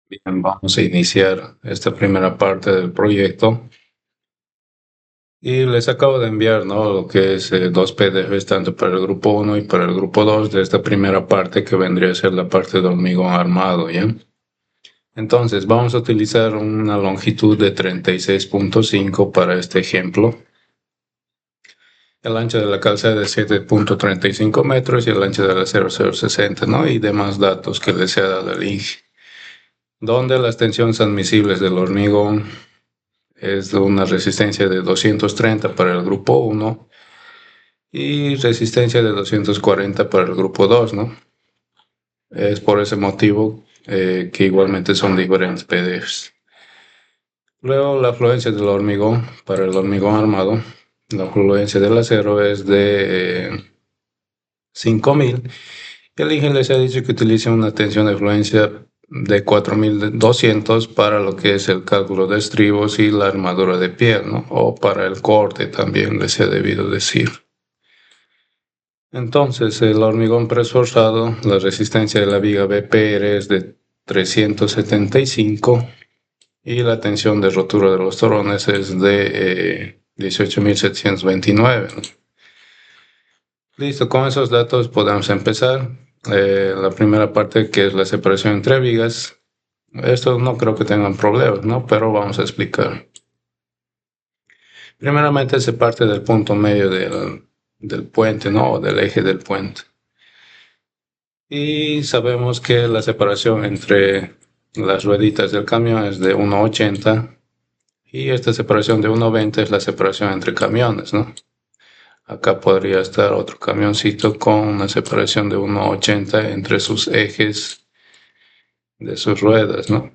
Bien, vamos a iniciar esta primera parte del proyecto y les acabo de enviar, ¿no? Lo que es dos PDFs tanto para el grupo 1 y para el grupo 2 de esta primera parte que vendría a ser la parte de hormigón armado, ¿ya? Entonces vamos a utilizar una longitud de 36.5 para este ejemplo. El ancho de la calzada es 7.35 metros y el ancho de la 0060, ¿no? Y demás datos que les he dado al INGE. Donde las tensiones admisibles del hormigón es de una resistencia de 230 para el grupo 1 y resistencia de 240 para el grupo 2, ¿no? Es por ese motivo que igualmente son diferentes PDFs. Luego la afluencia del hormigón para el hormigón armado, la afluencia del acero es de 5000 y el ingeniero les ha dicho que utilice una tensión de afluencia de 4200 para lo que es el cálculo de estribos y la armadura de piel, ¿no? O para el corte también les he debido decir. Entonces, el hormigón preesforzado, la resistencia de la viga BPR es de 375 y la tensión de rotura de los torones es de 18.729, ¿no? Listo, con esos datos podemos empezar. La primera parte que es la separación entre vigas. Esto no creo que tengan problemas, ¿no? Pero vamos a explicar. Primeramente se parte del punto medio del puente, ¿no? O del eje del puente. Y sabemos que la separación entre las rueditas del camión es de 1,80 y esta separación de 1,20 es la separación entre camiones, ¿no? Acá podría estar otro camioncito con una separación de 1,80 entre sus ejes de sus ruedas, ¿no?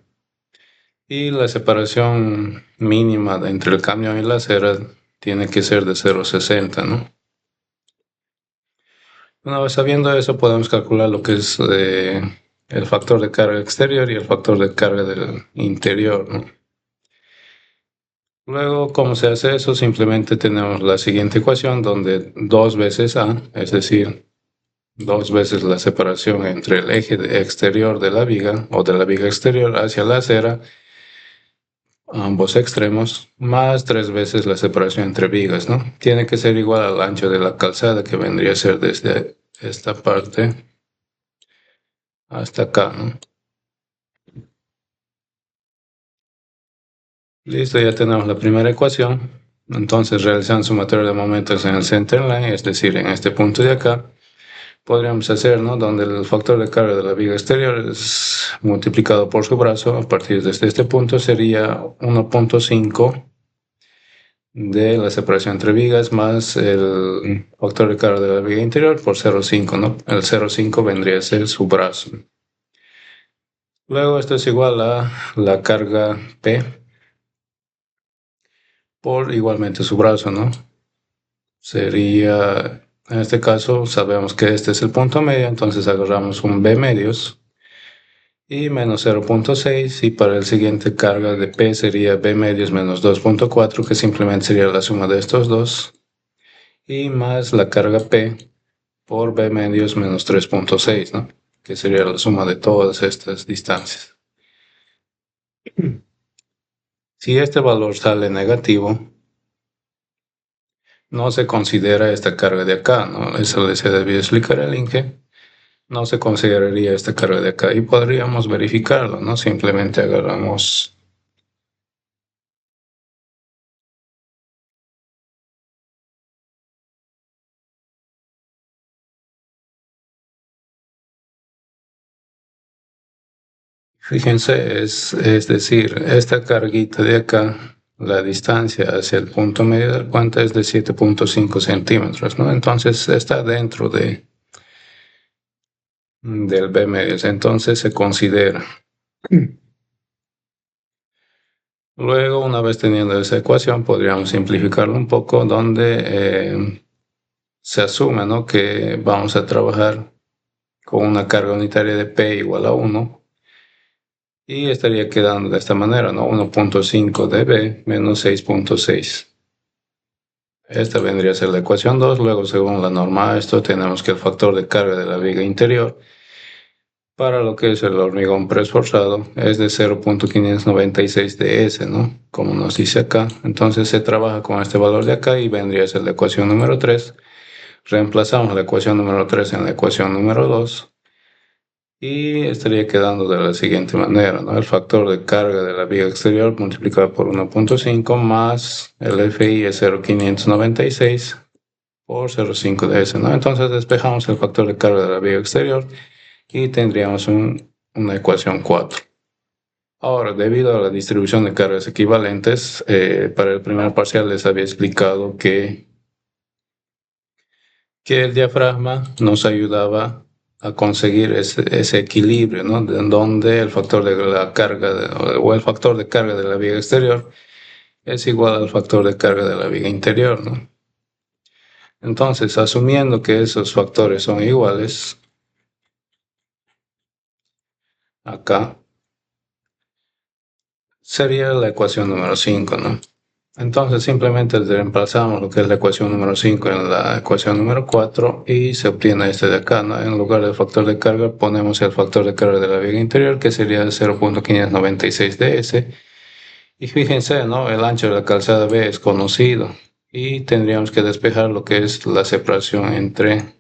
Y la separación mínima entre el camión y la acera tiene que ser de 0,60, ¿no? Una vez sabiendo eso, podemos calcular lo que es el factor de carga exterior y el factor de carga del interior, ¿no? Luego, ¿cómo se hace eso? Simplemente tenemos la siguiente ecuación donde 2 veces A, es decir, 2 veces la separación entre el eje exterior de la viga o de la viga exterior hacia la acera, ambos extremos, más 3 veces la separación entre vigas, ¿no? Tiene que ser igual al ancho de la calzada, que vendría a ser desde esta parte hasta acá, ¿no? Listo, ya tenemos la primera ecuación. Entonces, realizando sumatorio de momentos en el centerline, es decir, en este punto de acá, podríamos hacer, ¿no? Donde el factor de carga de la viga exterior es multiplicado por su brazo, a partir de este punto sería 1,5 de la separación entre vigas más el factor de carga de la viga interior por 0,5, ¿no? El 0,5 vendría a ser su brazo. Luego esto es igual a la carga P por igualmente su brazo, ¿no? Sería, en este caso, sabemos que este es el punto medio, entonces agarramos un B medios y menos 0,6 y para el siguiente carga de P sería B medios menos 2,4 que simplemente sería la suma de estos dos y más la carga P por B medios menos 3,6, ¿no? Que sería la suma de todas estas distancias. Si este valor sale negativo, no se considera esta carga de acá, ¿no? Eso les he debido explicar el Inge. No se consideraría esta carga de acá y podríamos verificarlo, ¿no? Simplemente agarramos fíjense, es decir, esta carguita de acá, la distancia hacia el punto medio del puente es de 7,5 centímetros, ¿no? Entonces está dentro del B medios, entonces se considera. Luego, una vez teniendo esa ecuación, podríamos simplificarlo un poco, donde se asume, ¿no? Que vamos a trabajar con una carga unitaria de P igual a 1 y estaría quedando de esta manera, ¿no? 1,5 de B menos 6,6. Esta vendría a ser la ecuación 2. Luego, según la norma esto, tenemos que el factor de carga de la viga interior Para lo que es el hormigón preesforzado es de 0.596 ds, ¿no? Como nos dice acá. Entonces se trabaja con este valor de acá y vendría a ser la ecuación número 3. Reemplazamos la ecuación número 3 en la ecuación número 2 y estaría quedando de la siguiente manera, ¿no? El factor de carga de la viga exterior multiplicado por 1.5 más el FI es 0.596 por 0.5 ds, ¿no? Entonces despejamos el factor de carga de la viga exterior y tendríamos una ecuación 4. Ahora, debido a la distribución de cargas equivalentes, para el primer parcial les había explicado que el diafragma nos ayudaba a conseguir ese equilibrio, ¿no? De donde el factor de la carga o el factor de carga de la viga exterior es igual al factor de carga de la viga interior, ¿no? Entonces, asumiendo que esos factores son iguales, acá sería la ecuación número 5, ¿no? Entonces simplemente reemplazamos lo que es la ecuación número 5 en la ecuación número 4 y se obtiene este de acá, ¿no? En lugar del factor de carga ponemos el factor de carga de la viga interior, que sería 0.596 ds. Y fíjense, ¿no? El ancho de la calzada B es conocido y tendríamos que despejar lo que es la separación entre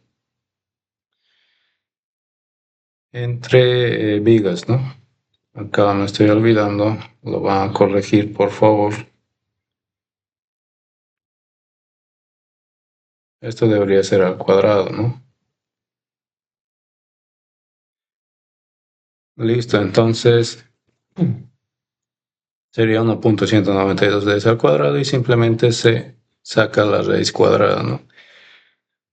vigas, ¿no? Acá me estoy olvidando, lo van a corregir por favor. Esto debería ser al cuadrado, ¿no? Listo, entonces sería 1.192 de ese al cuadrado y simplemente se saca la raíz cuadrada, ¿no?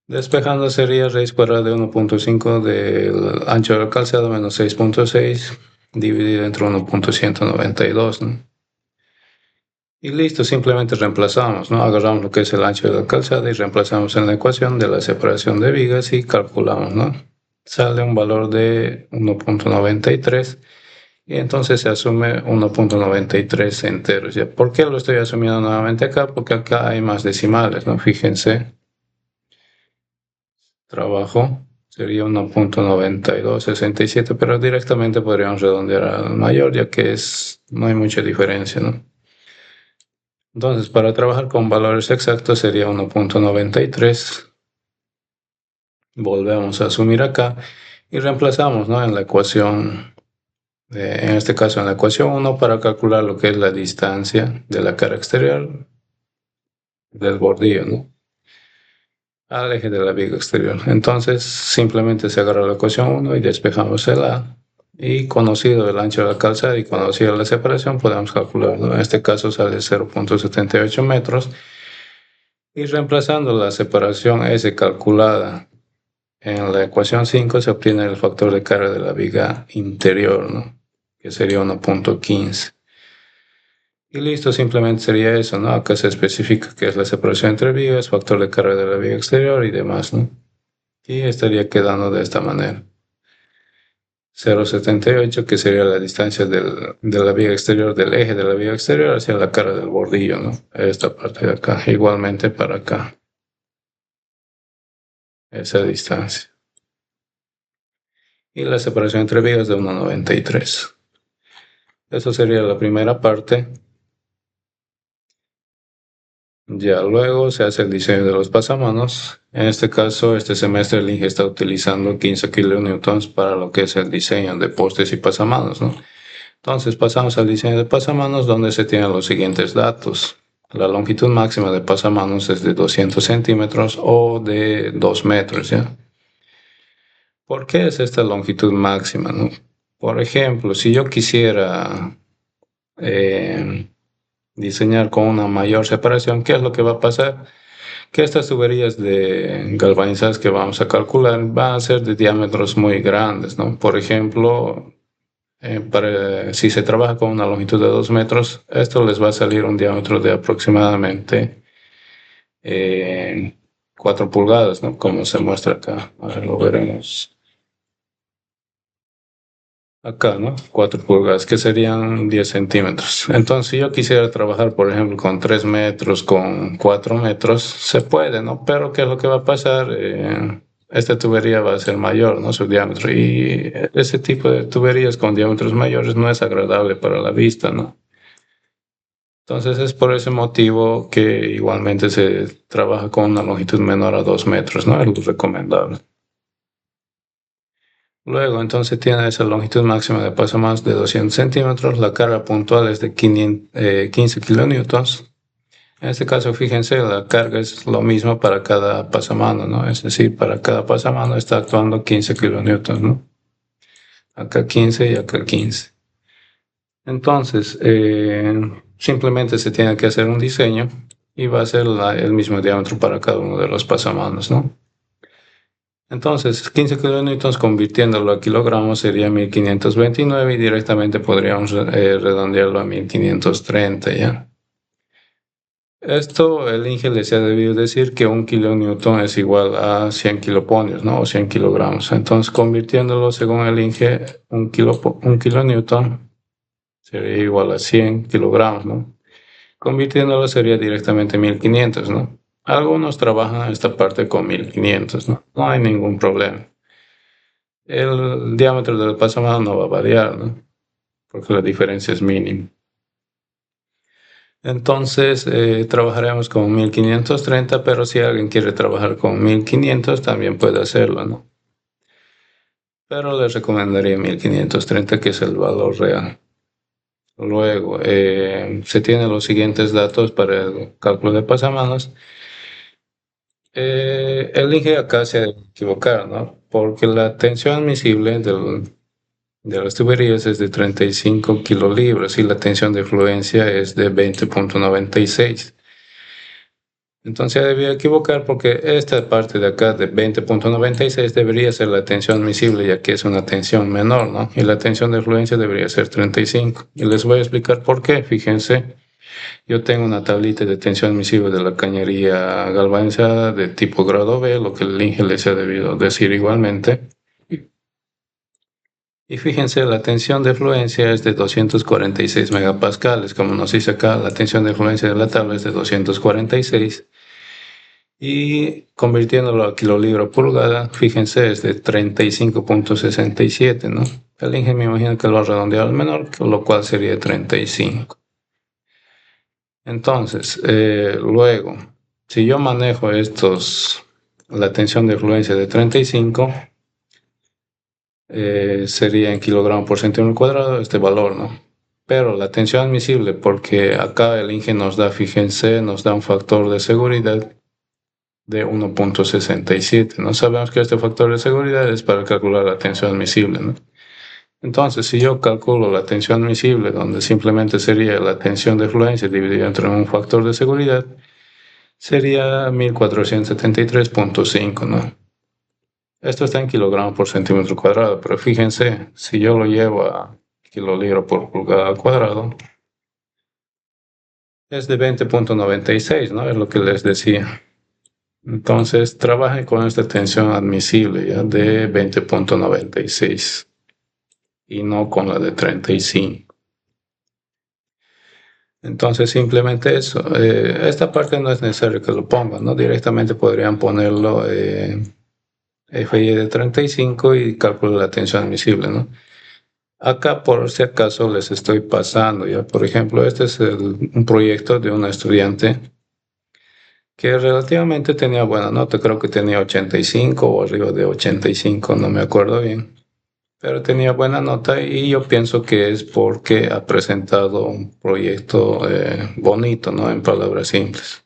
Despejando sería raíz cuadrada de 1.5 del ancho del calzado menos 6.6 dividido entre 1.192, ¿no? Y listo, simplemente reemplazamos, ¿no? Agarramos lo que es el ancho de la calzada y reemplazamos en la ecuación de la separación de vigas y calculamos, ¿no? Sale un valor de 1.93 y entonces se asume 1.93 enteros. ¿Ya? ¿Por qué lo estoy asumiendo nuevamente acá? Porque acá hay más decimales, ¿no? Fíjense, trabajo sería 1.9267, pero directamente podríamos redondear al mayor, ya que no hay mucha diferencia, ¿no? Entonces, para trabajar con valores exactos sería 1.93. Volvemos a asumir acá y reemplazamos, ¿no? En la ecuación, en este caso en la ecuación 1, para calcular lo que es la distancia de la cara exterior del bordillo, ¿no? Al eje de la viga exterior. Entonces, simplemente se agarra la ecuación 1 y despejamos el A. Y conocido el ancho de la calzada y conocida la separación, podemos calcularlo. En este caso sale 0.78 metros. Y reemplazando la separación S calculada en la ecuación 5, se obtiene el factor de carga de la viga interior, ¿no? Que sería 1.15. Y listo, simplemente sería eso, ¿no? Acá se especifica que es la separación entre vigas, factor de carga de la viga exterior y demás, ¿no? Y estaría quedando de esta manera. 0.78, que sería la distancia de la viga exterior, del eje de la viga exterior hacia la cara del bordillo, ¿no? Esta parte de acá, igualmente para acá. Esa distancia. Y la separación entre vigas de 1.93. Eso sería la primera parte. Ya luego se hace el diseño de los pasamanos. En este caso, este semestre el INGE está utilizando 15 kilonewtons para lo que es el diseño de postes y pasamanos, ¿no? Entonces pasamos al diseño de pasamanos, donde se tienen los siguientes datos. La longitud máxima de pasamanos es de 200 centímetros o de 2 metros, ¿ya? ¿Por qué es esta longitud máxima, no? Por ejemplo, si yo quisiera diseñar con una mayor separación, ¿qué es lo que va a pasar? Que estas tuberías de galvanizadas que vamos a calcular van a ser de diámetros muy grandes, ¿no? Por ejemplo, si se trabaja con una longitud de 2 metros, esto les va a salir un diámetro de aproximadamente 4 pulgadas, ¿no? Como se muestra acá. Ahora lo veremos. Acá, ¿no? 4 pulgadas, que serían 10 centímetros. Entonces, si yo quisiera trabajar, por ejemplo, con 3 metros, con 4 metros, se puede, ¿no? Pero, ¿qué es lo que va a pasar? esta tubería va a ser mayor, ¿no? Su diámetro. Y ese tipo de tuberías con diámetros mayores no es agradable para la vista, ¿no? Entonces es por ese motivo que igualmente se trabaja con una longitud menor a 2 metros, ¿no? Es lo recomendable. Luego, entonces tiene esa longitud máxima de pasamanos de 200 centímetros. La carga puntual es de 15 kilonewtons. En este caso, fíjense, la carga es lo mismo para cada pasamano, ¿no? Es decir, para cada pasamano está actuando 15 kilonewtons, ¿no? Acá 15 y acá 15. Entonces, simplemente se tiene que hacer un diseño y va a ser el mismo diámetro para cada uno de los pasamanos, ¿no? Entonces, 15 kilonewtons convirtiéndolo a kilogramos sería 1529 y directamente podríamos redondearlo a 1530, ¿ya? Esto el Inge les ha debido decir que un kilonewton es igual a 100 kiloponios, ¿no? O 100 kilogramos. Entonces, convirtiéndolo según el Inge, un kilonewton sería igual a 100 kilogramos, ¿no? Convirtiéndolo sería directamente 1500, ¿no? Algunos trabajan esta parte con 1500, ¿no? No hay ningún problema. El diámetro del pasamano no va a variar, ¿no? Porque la diferencia es mínima. Entonces, trabajaremos con 1530, pero si alguien quiere trabajar con 1500, también puede hacerlo, ¿no? Pero les recomendaría 1530, que es el valor real. Luego, se tienen los siguientes datos para el cálculo de pasamanos. El Inge acá se debe equivocar, ¿no? Porque la tensión admisible de las tuberías es de 35 kilolibras y la tensión de fluencia es de 20.96. Entonces debía equivocar porque esta parte de acá de 20.96 debería ser la tensión admisible, ya que es una tensión menor, ¿no? Y la tensión de fluencia debería ser 35. Y les voy a explicar por qué. Fíjense, yo tengo una tablita de tensión admisible de la cañería galvanizada de tipo grado B, lo que el Inge les ha debido decir igualmente. Y fíjense, la tensión de fluencia es de 246 megapascales. Como nos dice acá, la tensión de fluencia de la tabla es de 246. Y convirtiéndolo a kilolibra pulgada, fíjense, es de 35.67, ¿no? El Inge me imagino que lo ha redondeado al menor, lo cual sería 35. Entonces, luego, si yo manejo la tensión de fluencia de 35, sería en kilogramos por centímetro cuadrado este valor, ¿no? Pero la tensión admisible, porque acá el Inge nos da, fíjense, nos da un factor de seguridad de 1.67. No sabemos que este factor de seguridad es para calcular la tensión admisible, ¿no? Entonces, si yo calculo la tensión admisible, donde simplemente sería la tensión de fluencia dividida entre un factor de seguridad, sería 1473.5, ¿no? Esto está en kilogramos por centímetro cuadrado, pero fíjense, si yo lo llevo a kilolibra por pulgada al cuadrado, es de 20.96, ¿no? Es lo que les decía. Entonces, trabajen con esta tensión admisible ya de 20.96 y no con la de 35. Entonces, simplemente eso. Esta parte no es necesario que lo pongan, ¿no? Directamente podrían ponerlo FI de 35 y calcular la tensión admisible, ¿no? Acá, por si acaso, les estoy pasando ya. Por ejemplo, este es un proyecto de una estudiante que relativamente tenía buena nota, creo que tenía 85 o arriba de 85, no me acuerdo bien, pero tenía buena nota y yo pienso que es porque ha presentado un proyecto bonito, ¿no? En palabras simples,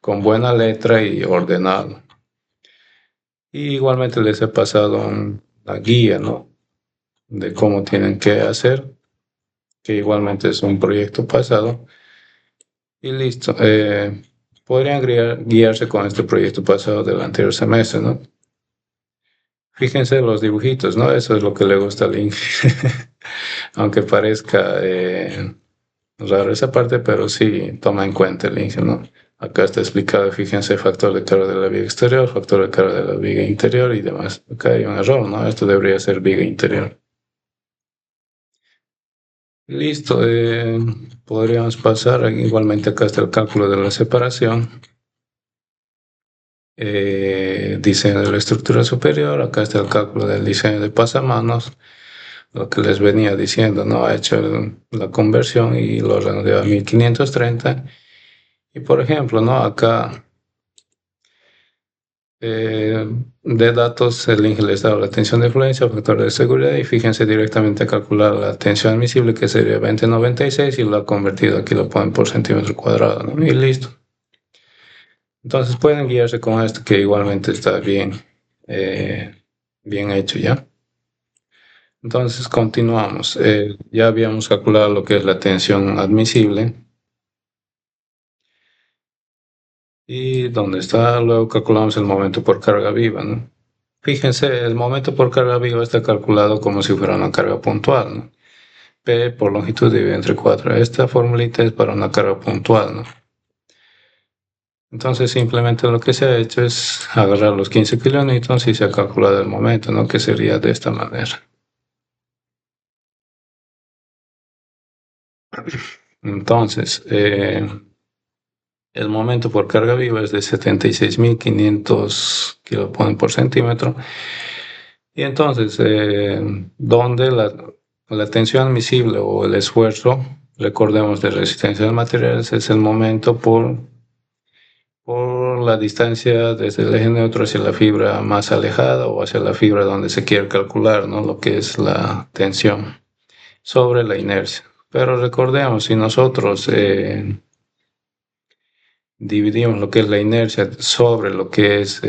con buena letra y ordenado. Y igualmente les he pasado una guía, ¿no? De cómo tienen que hacer, que igualmente es un proyecto pasado. Y listo. Podrían guiarse con este proyecto pasado del anterior semestre, ¿no? Fíjense los dibujitos, ¿no? Eso es lo que le gusta al Link. Aunque parezca raro esa parte, pero sí toma en cuenta el Link, ¿no? Acá está explicado, fíjense, factor de carga de la viga exterior, factor de carga de la viga interior y demás. Acá hay un error, ¿no? Esto debería ser viga interior. Listo, podríamos pasar, igualmente acá está el cálculo de la separación. diseño de la estructura superior. Acá está el cálculo del diseño de pasamanos, lo que les venía diciendo, ¿no? Ha hecho la conversión y lo redondeó a 1530. Y por ejemplo, ¿no? Acá de datos, el INGE les da la tensión de fluencia, factor de seguridad, y fíjense directamente a calcular la tensión admisible, que sería 2096, y lo ha convertido, aquí lo ponen por centímetro cuadrado, ¿no? Y listo. Entonces pueden guiarse con esto, que igualmente está bien hecho ya. Entonces continuamos. Ya habíamos calculado lo que es la tensión admisible. Y donde está, luego calculamos el momento por carga viva, ¿no? Fíjense, el momento por carga viva está calculado como si fuera una carga puntual, ¿no? P por longitud dividido entre 4. Esta formulita es para una carga puntual, ¿no? Entonces simplemente lo que se ha hecho es agarrar los 15 kilonewtons y se ha calculado el momento, ¿no? Que sería de esta manera. Entonces, el momento por carga viva es de 76.500 kilopascales por centímetro. Y entonces, donde la tensión admisible o el esfuerzo, recordemos, de resistencia de materiales, es el momento por la distancia desde el eje neutro hacia la fibra más alejada o hacia la fibra donde se quiere calcular, ¿no? Lo que es la tensión sobre la inercia. Pero recordemos, si nosotros dividimos lo que es la inercia sobre lo que es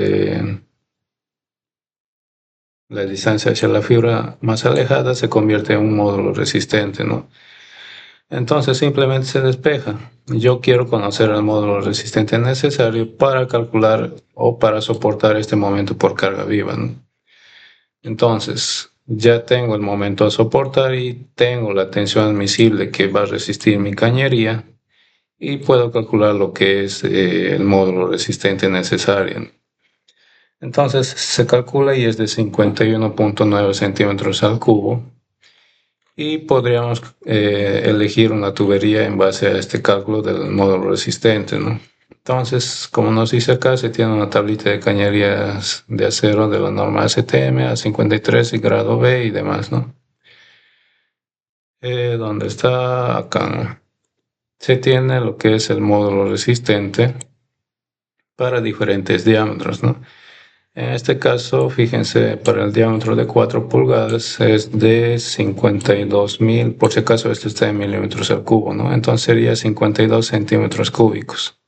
la distancia hacia la fibra más alejada, se convierte en un módulo resistente, ¿no? Entonces simplemente se despeja. Yo quiero conocer el módulo resistente necesario para calcular o para soportar este momento por carga viva, ¿no? Entonces, ya tengo el momento a soportar y tengo la tensión admisible que va a resistir mi cañería, y puedo calcular lo que es el módulo resistente necesario. Entonces se calcula y es de 51.9 centímetros al cubo, y podríamos elegir una tubería en base a este cálculo del módulo resistente, ¿no? Entonces, como nos dice acá, se tiene una tablita de cañerías de acero de la norma ASTM a 53 y grado B y demás, ¿no? ¿Dónde está? Acá, ¿no? Se tiene lo que es el módulo resistente para diferentes diámetros, ¿no? En este caso, fíjense, para el diámetro de 4 pulgadas es de 52.000, por si acaso esto está en milímetros al cubo, ¿no? Entonces sería 52 centímetros cúbicos.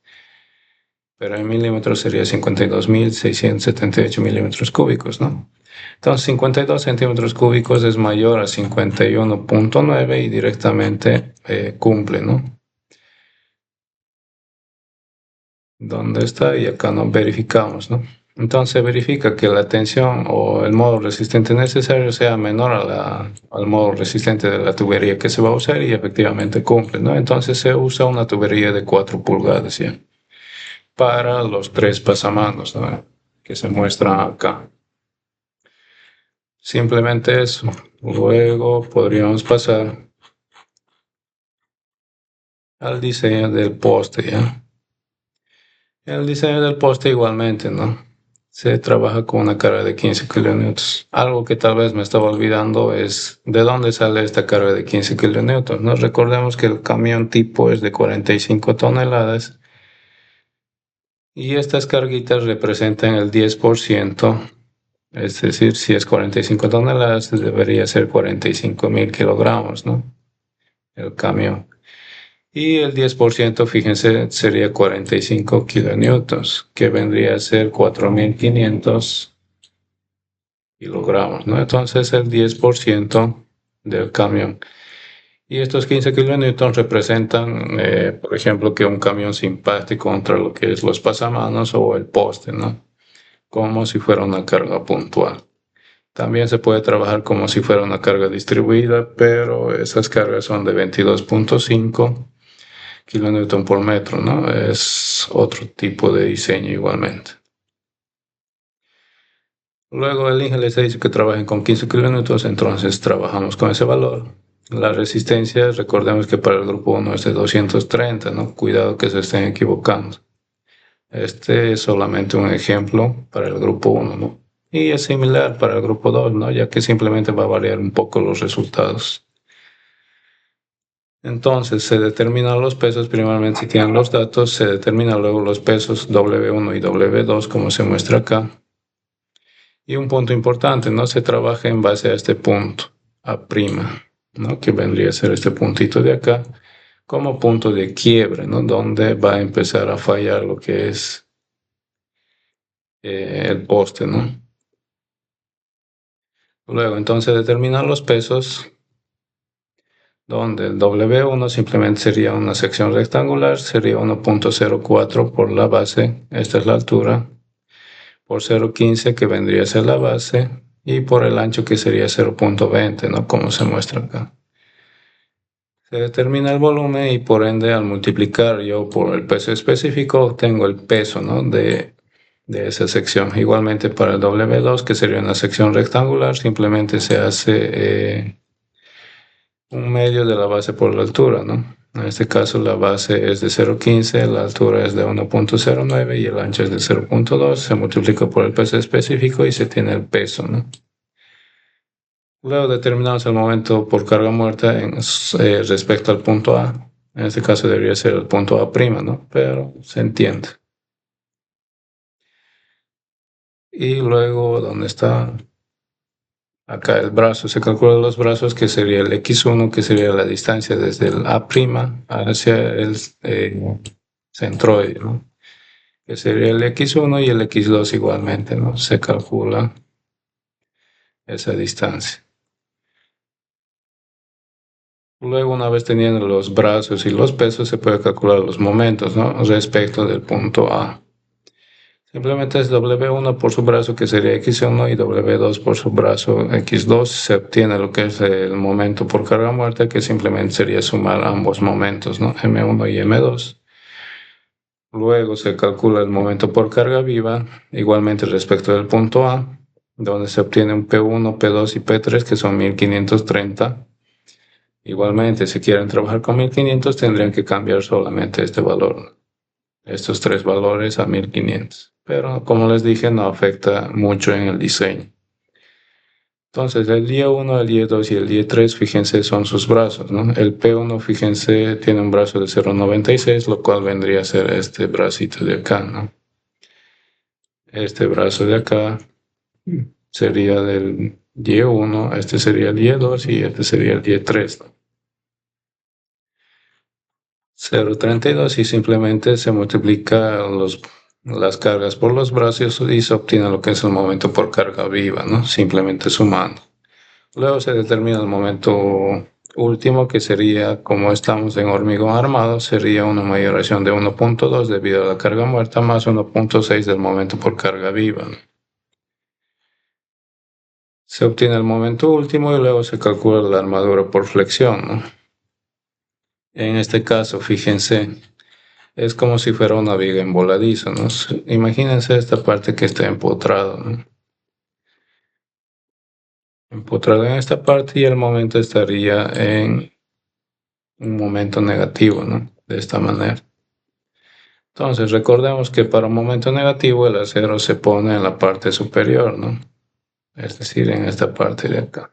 Pero en milímetros sería 52.678 milímetros cúbicos, ¿no? Entonces 52 centímetros cúbicos es mayor a 51.9 y directamente cumple, ¿no? ¿Dónde está? Y acá nos verificamos, ¿no? Entonces verifica que la tensión o el módulo resistente necesario sea menor al módulo resistente de la tubería que se va a usar, y efectivamente cumple, ¿no? Entonces se usa una tubería de 4 pulgadas ya para los 3 pasamanos, ¿no? Que se muestran acá. Simplemente eso. Luego podríamos pasar al diseño del poste, ¿ya? El diseño del poste igualmente, ¿no? Se trabaja con una carga de 15 kilonewtons. Algo que tal vez me estaba olvidando es de dónde sale esta carga de 15 kilonewtons, ¿no? Recordemos que el camión tipo es de 45 toneladas y estas carguitas representan el 10%, es decir, si es 45 toneladas, debería ser 45.000 kilogramos, ¿no? El camión. Y el 10%, fíjense, sería 45 kilonewtons, que vendría a ser 4.500 kilogramos, ¿no? Entonces el 10% del camión. Y estos 15 kilonewtons representan, por ejemplo, que un camión se impacte contra lo que es los pasamanos o el poste, ¿no? Como si fuera una carga puntual. También se puede trabajar como si fuera una carga distribuida, pero esas cargas son de 22.5 kilonewton por metro, ¿no? Es otro tipo de diseño igualmente. Luego el INGE les dice que trabajen con 15 kilonewtons, entonces trabajamos con ese valor. La resistencia, recordemos que para el grupo 1 es de 230, ¿no? Cuidado que se estén equivocando. Este es solamente un ejemplo para el grupo 1, ¿no? Y es similar para el grupo 2, ¿no? Ya que simplemente va a variar un poco los resultados. Entonces se determinan los pesos, primeramente si tienen los datos, se determinan luego los pesos W1 y W2 como se muestra acá. Y un punto importante, ¿no? Se trabaja en base a este punto, A', ¿no? Que vendría a ser este puntito de acá, como punto de quiebre, ¿no? Donde va a empezar a fallar lo que es el poste, ¿no? Luego, entonces determinan los pesos, donde el W1 simplemente sería una sección rectangular, sería 1.04 por la base, esta es la altura, por 0.15 que vendría a ser la base, y por el ancho que sería 0.20, ¿no? Como se muestra acá. Se determina el volumen y por ende al multiplicar yo por el peso específico obtengo el peso, ¿no? de esa sección. Igualmente para el W2, que sería una sección rectangular, simplemente se hace un medio de la base por la altura, ¿no? En este caso la base es de 0.15, la altura es de 1.09 y el ancho es de 0.2, se multiplica por el peso específico y se tiene el peso, ¿no? Luego determinamos el momento por carga muerta respecto al punto A. En este caso debería ser el punto A', ¿no? Pero se entiende. Y luego, ¿dónde está? Acá el brazo, se calculan los brazos, que sería el X1, que sería la distancia desde el A' hacia el centroide, ¿no? Que sería el X1 y el X2 igualmente, ¿no? Se calcula esa distancia. Luego, una vez teniendo los brazos y los pesos, se puede calcular los momentos, ¿no? Respecto del punto A. Simplemente es W1 por su brazo, que sería X1, y W2 por su brazo, X2. Se obtiene lo que es el momento por carga muerta, que simplemente sería sumar ambos momentos, ¿no? M1 y M2. Luego se calcula el momento por carga viva, igualmente respecto del punto A, donde se obtiene un P1, P2 y P3, que son 1530. Igualmente, si quieren trabajar con 1500, tendrían que cambiar solamente este valor, estos tres valores a 1500. Pero como les dije, no afecta mucho en el diseño. Entonces, el día 1, el día 2 y el día 3, fíjense, son sus brazos, ¿no? El P1, fíjense, tiene un brazo de 0.96, lo cual vendría a ser este bracito de acá, ¿no? Este brazo de acá sería del día 1, este sería el día 2 y este sería el día 3, ¿no? 0.32 y simplemente se multiplica las cargas por los brazos y se obtiene lo que es el momento por carga viva, ¿no? Simplemente sumando. Luego se determina el momento último, que sería, como estamos en hormigón armado, sería una mayoración de 1.2 debido a la carga muerta más 1.6 del momento por carga viva, ¿no? Se obtiene el momento último y luego se calcula la armadura por flexión, ¿no? En este caso, fíjense, es como si fuera una viga en voladizo, ¿no? Imagínense esta parte que está empotrada, ¿no? Empotrado en esta parte, y el momento estaría en un momento negativo, ¿no? De esta manera. Entonces, recordemos que para un momento negativo el acero se pone en la parte superior, ¿no? Es decir, en esta parte de acá.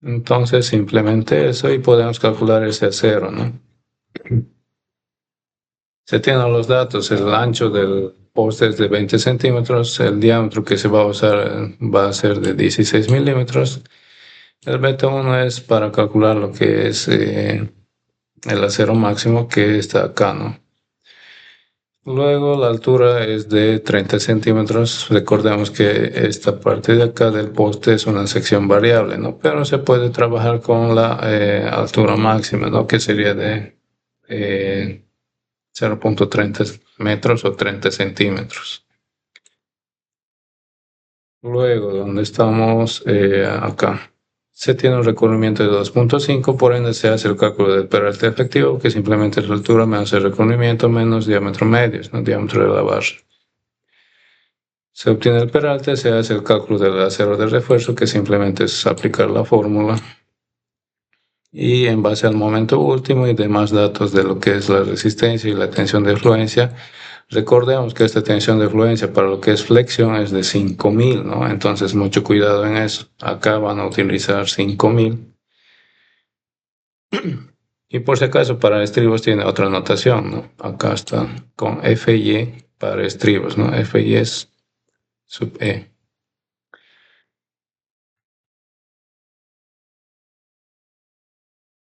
Entonces, simplemente eso y podemos calcular ese acero, ¿no? Se tienen los datos, el ancho del poste es de 20 centímetros, el diámetro que se va a usar va a ser de 16 milímetros. El beta 1 es para calcular lo que es el acero máximo, que está acá, ¿no? Luego la altura es de 30 centímetros. Recordemos que esta parte de acá del poste es una sección variable, ¿no? Pero se puede trabajar con la altura máxima, ¿no? Que sería de 0.30 metros o 30 centímetros. Luego, donde estamos acá, se tiene un recubrimiento de 2.5, por ende se hace el cálculo del peralte efectivo, que simplemente es la altura menos el recubrimiento menos diámetro medio, ¿no? Diámetro de la barra. Se obtiene el peralte, se hace el cálculo del acero de refuerzo, que simplemente es aplicar la fórmula. y en base al momento último y demás datos de lo que es la resistencia y la tensión de fluencia. Recordemos que esta tensión de fluencia para lo que es flexión es de 5000, ¿no? Entonces mucho cuidado en eso. Acá van a utilizar 5000. Y por si acaso para estribos tiene otra notación, ¿no? Acá está con FY para estribos, ¿no? FY es sub E.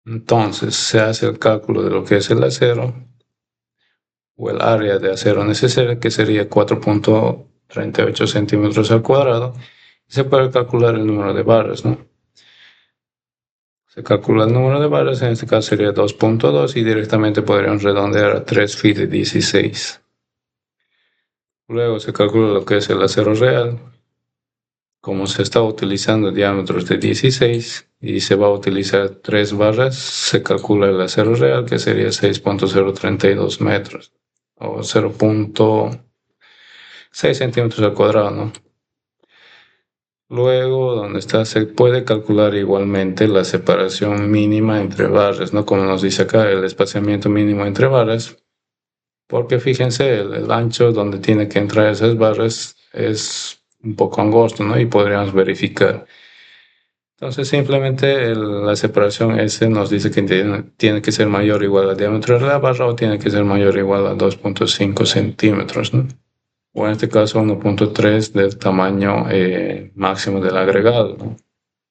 Entonces se hace el cálculo de lo que es el acero o el área de acero necesaria, que sería 4.38 centímetros al cuadrado. Y se puede calcular el número de barras, ¿no? Se calcula el número de barras, en este caso sería 2.2 y directamente podríamos redondear a 3 phi de 16. Luego se calcula lo que es el acero real. Como se está utilizando diámetros de 16 y se va a utilizar 3 barras, se calcula el acero real, que sería 6.032 metros o 0.6 centímetros al cuadrado, ¿no? Luego, donde está, se puede calcular igualmente la separación mínima entre barras, ¿no? Como nos dice acá, el espaciamiento mínimo entre barras, porque fíjense, el ancho donde tiene que entrar esas barras es un poco angosto, ¿no? Y podríamos verificar. Entonces, simplemente la separación S nos dice que tiene que ser mayor o igual al diámetro de la barra o tiene que ser mayor o igual a 2.5 centímetros, ¿no? O en este caso 1.3 del tamaño máximo del agregado, ¿no?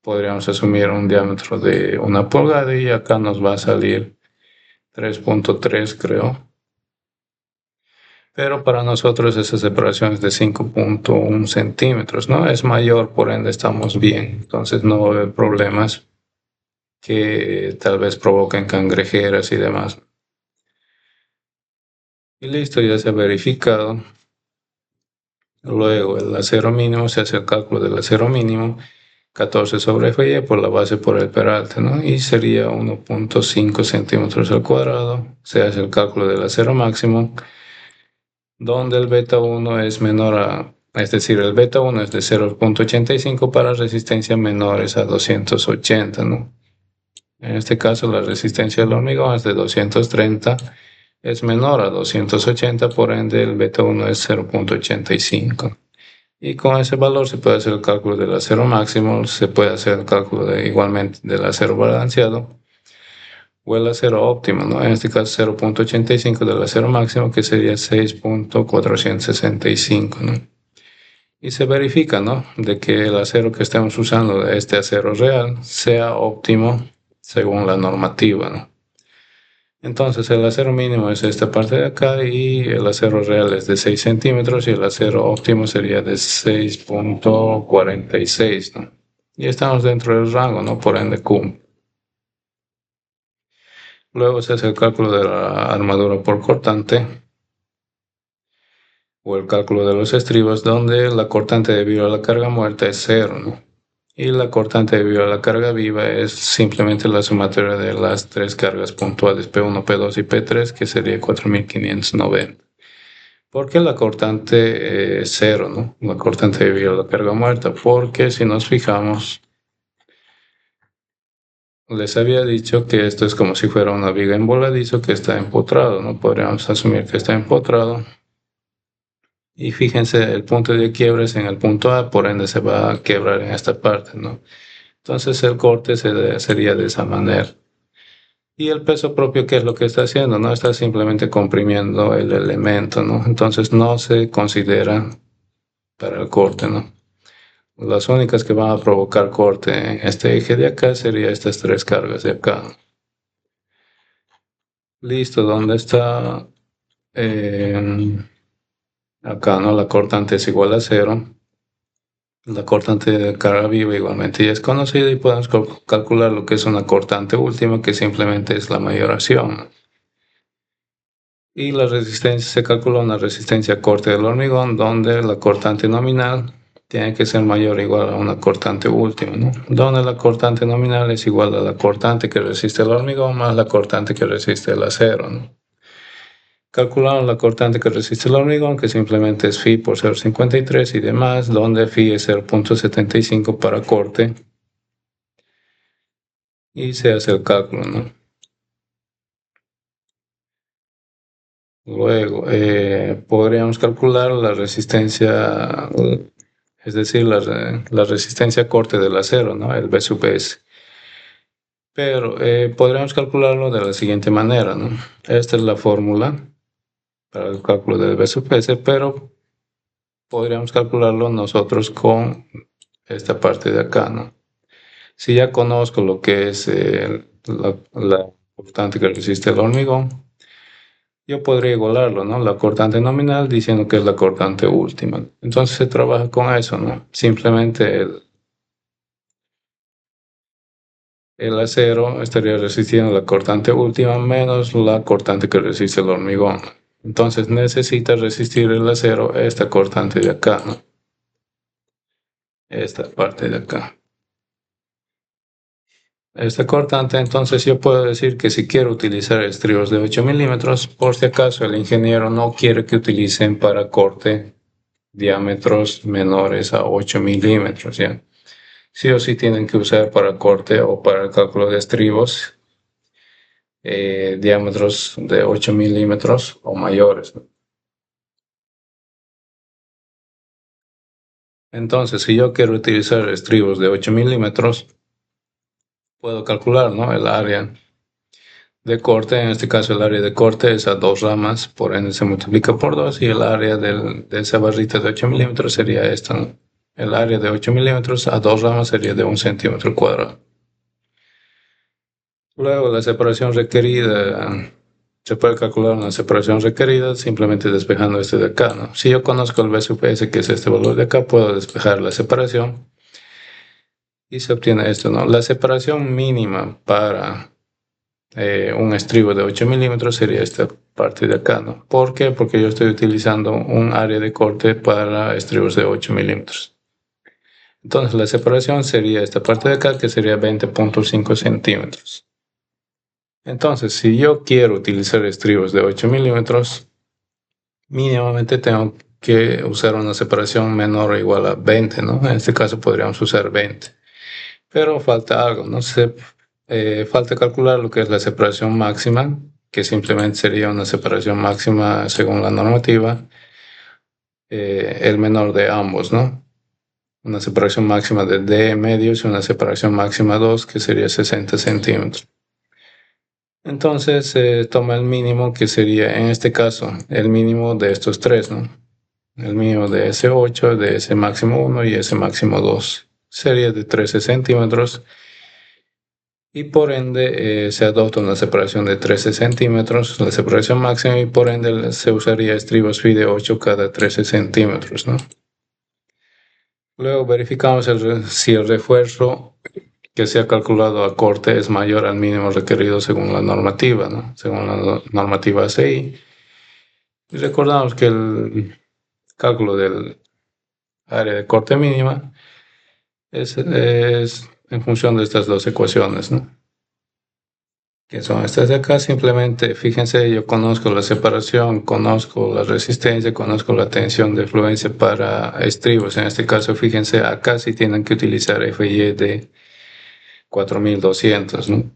Podríamos asumir un diámetro de 1 pulgada y acá nos va a salir 3.3, creo. Pero para nosotros esa separación es de 5.1 centímetros, ¿no? Es mayor, por ende estamos bien. Entonces no va a haber problemas que tal vez provoquen cangrejeras y demás. Y listo, ya se ha verificado. Luego el acero mínimo, se hace el cálculo del acero mínimo, 14 sobre FY por la base por el peralte, ¿no? Y sería 1.5 centímetros al cuadrado. Se hace el cálculo del acero máximo, donde el beta 1 es menor a, es decir, el beta 1 es de 0.85 para resistencias menores a 280, ¿no? En este caso la resistencia del hormigón es de 230, es menor a 280, por ende el beta 1 es 0.85. Y con ese valor se puede hacer el cálculo del acero máximo, se puede hacer el cálculo igualmente del acero balanceado o el acero óptimo, ¿no? En este caso 0.85 del acero máximo, que sería 6.465, ¿no? Y se verifica, ¿no? De que el acero que estamos usando, de este acero real, sea óptimo según la normativa, ¿no? Entonces el acero mínimo es esta parte de acá y el acero real es de 6 centímetros y el acero óptimo sería de 6.46, ¿no? Y estamos dentro del rango, ¿no? Por ende cumple. Luego se hace el cálculo de la armadura por cortante o el cálculo de los estribos, donde la cortante debido a la carga muerta es 0, ¿no? Y la cortante debido a la carga viva es simplemente la sumatoria de las tres cargas puntuales P1, P2 y P3, que sería 4590. ¿Por qué la cortante es 0, ¿no? La cortante debido a la carga muerta, porque si nos fijamos, les había dicho que esto es como si fuera una viga en voladizo que está empotrado, ¿no? Podríamos asumir que está empotrado. Y fíjense, el punto de quiebra es en el punto A, por ende se va a quebrar en esta parte, ¿no? Entonces el corte sería de esa manera. Y el peso propio, ¿qué es lo que está haciendo? No está simplemente comprimiendo el elemento, ¿no? Entonces no se considera para el corte, ¿no? Las únicas que van a provocar corte en este eje de acá serían estas tres cargas de acá. Listo, ¿dónde está? Acá, ¿no? La cortante es igual a 0. La cortante de carga viva igualmente ya es conocida y podemos calcular lo que es una cortante última, que simplemente es la mayoración. Y la resistencia, se calcula una resistencia corte del hormigón, donde la cortante nominal tiene que ser mayor o igual a una cortante última, ¿no? Donde la cortante nominal es igual a la cortante que resiste el hormigón más la cortante que resiste el acero, ¿no? Calculamos la cortante que resiste el hormigón, que simplemente es phi por 0.53 y demás, donde phi es 0.75 para corte. y se hace el cálculo, ¿no? Luego, podríamos calcular la resistencia, es decir, la resistencia corte del acero, ¿no? El B sub S. Pero podríamos calcularlo de la siguiente manera, ¿no? Esta es la fórmula para el cálculo del B sub S, pero podríamos calcularlo nosotros con esta parte de acá, ¿no? Si ya conozco lo que es la cortante que resiste el hormigón, yo podría igualarlo, ¿no? La cortante nominal diciendo que es la cortante última. Entonces se trabaja con eso, ¿no? Simplemente el acero estaría resistiendo la cortante última menos la cortante que resiste el hormigón. Entonces necesita resistir el acero esta cortante de acá, ¿no? Esta parte de acá. Esta cortante, entonces yo puedo decir que si quiero utilizar estribos de 8 milímetros, por si acaso el ingeniero no quiere que utilicen para corte diámetros menores a 8 milímetros, ¿ya? Sí o sí tienen que usar para corte o para el cálculo de estribos diámetros de 8 milímetros o mayores, ¿no? Entonces, si yo quiero utilizar estribos de 8 milímetros, puedo calcular, ¿no? El área de corte, en este caso el área de corte es a 2 ramas, por ende se multiplica por 2 y el área de esa barrita de 8 milímetros sería esta, ¿no? El área de 8 milímetros a 2 ramas sería de 1 centímetro cuadrado. Luego la separación requerida, se puede calcular una separación requerida simplemente despejando este de acá, ¿no? Si yo conozco el B sub S, que es este valor de acá, puedo despejar la separación y se obtiene esto, ¿no? La separación mínima para un estribo de 8 milímetros sería esta parte de acá, ¿no? ¿Por qué? Porque yo estoy utilizando un área de corte para estribos de 8 milímetros. Entonces la separación sería esta parte de acá, que sería 20.5 centímetros. Entonces, si yo quiero utilizar estribos de 8 milímetros, mínimamente tengo que usar una separación menor o igual a 20, ¿no? En este caso podríamos usar 20. Pero falta algo, ¿no? Falta calcular lo que es la separación máxima, que simplemente sería una separación máxima según la normativa, el menor de ambos, ¿no? Una separación máxima de D medios y una separación máxima 2, que sería 60 centímetros. Entonces toma el mínimo, que sería en este caso el mínimo de estos tres, ¿no? El mínimo de S8, de S máximo 1 y S máximo 2. Sería de 13 centímetros y por ende se adopta una separación de 13 centímetros, la separación máxima, y por ende se usaría estribos phi de 8 cada 13 centímetros, ¿no? Luego verificamos si el refuerzo que se ha calculado a corte es mayor al mínimo requerido según la normativa, ¿no? Según la normativa ACI. Y recordamos que el cálculo del área de corte mínima es en función de estas dos ecuaciones, ¿no? Que son estas de acá. Simplemente fíjense, yo conozco la separación, conozco la resistencia, conozco la tensión de fluencia para estribos. En este caso, fíjense, acá sí tienen que utilizar FY de 4200, ¿no?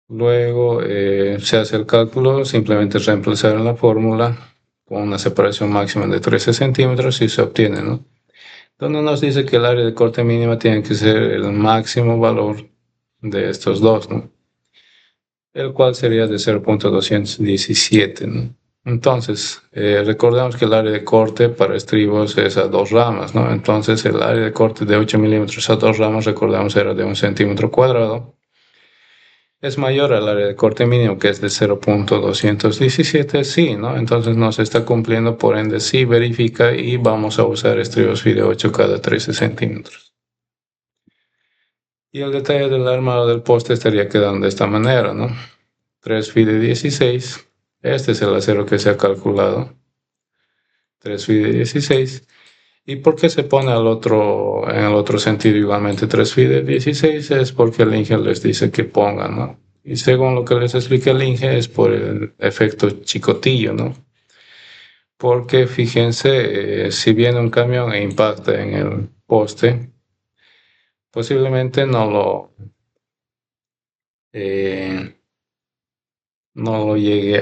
Luego se hace el cálculo, simplemente reemplazar en la fórmula con una separación máxima de 13 centímetros y se obtiene, ¿no? Donde nos dice que el área de corte mínima tiene que ser el máximo valor de estos dos, ¿no? El cual sería de 0.217, ¿no? Entonces, recordemos que el área de corte para estribos es a 2 ramas, ¿no? Entonces, el área de corte de 8 milímetros a 2 ramas, recordamos, era de 1 centímetro cuadrado. Es mayor al área de corte mínimo, que es de 0.217, sí, ¿no? Entonces nos está cumpliendo, por ende sí verifica, y vamos a usar estribos phi de 8 cada 13 centímetros. Y el detalle del armado del poste estaría quedando de esta manera, ¿no? 3 phi de 16, este es el acero que se ha calculado, 3 phi de 16. ¿Y por qué se pone en el otro sentido igualmente 3 phi de 16? Es porque el Inge les dice que pongan, ¿no? Y según lo que les explica el Inge, es por el efecto chicotillo, ¿no? Porque fíjense, si viene un camión e impacta en el poste, posiblemente no lo llegue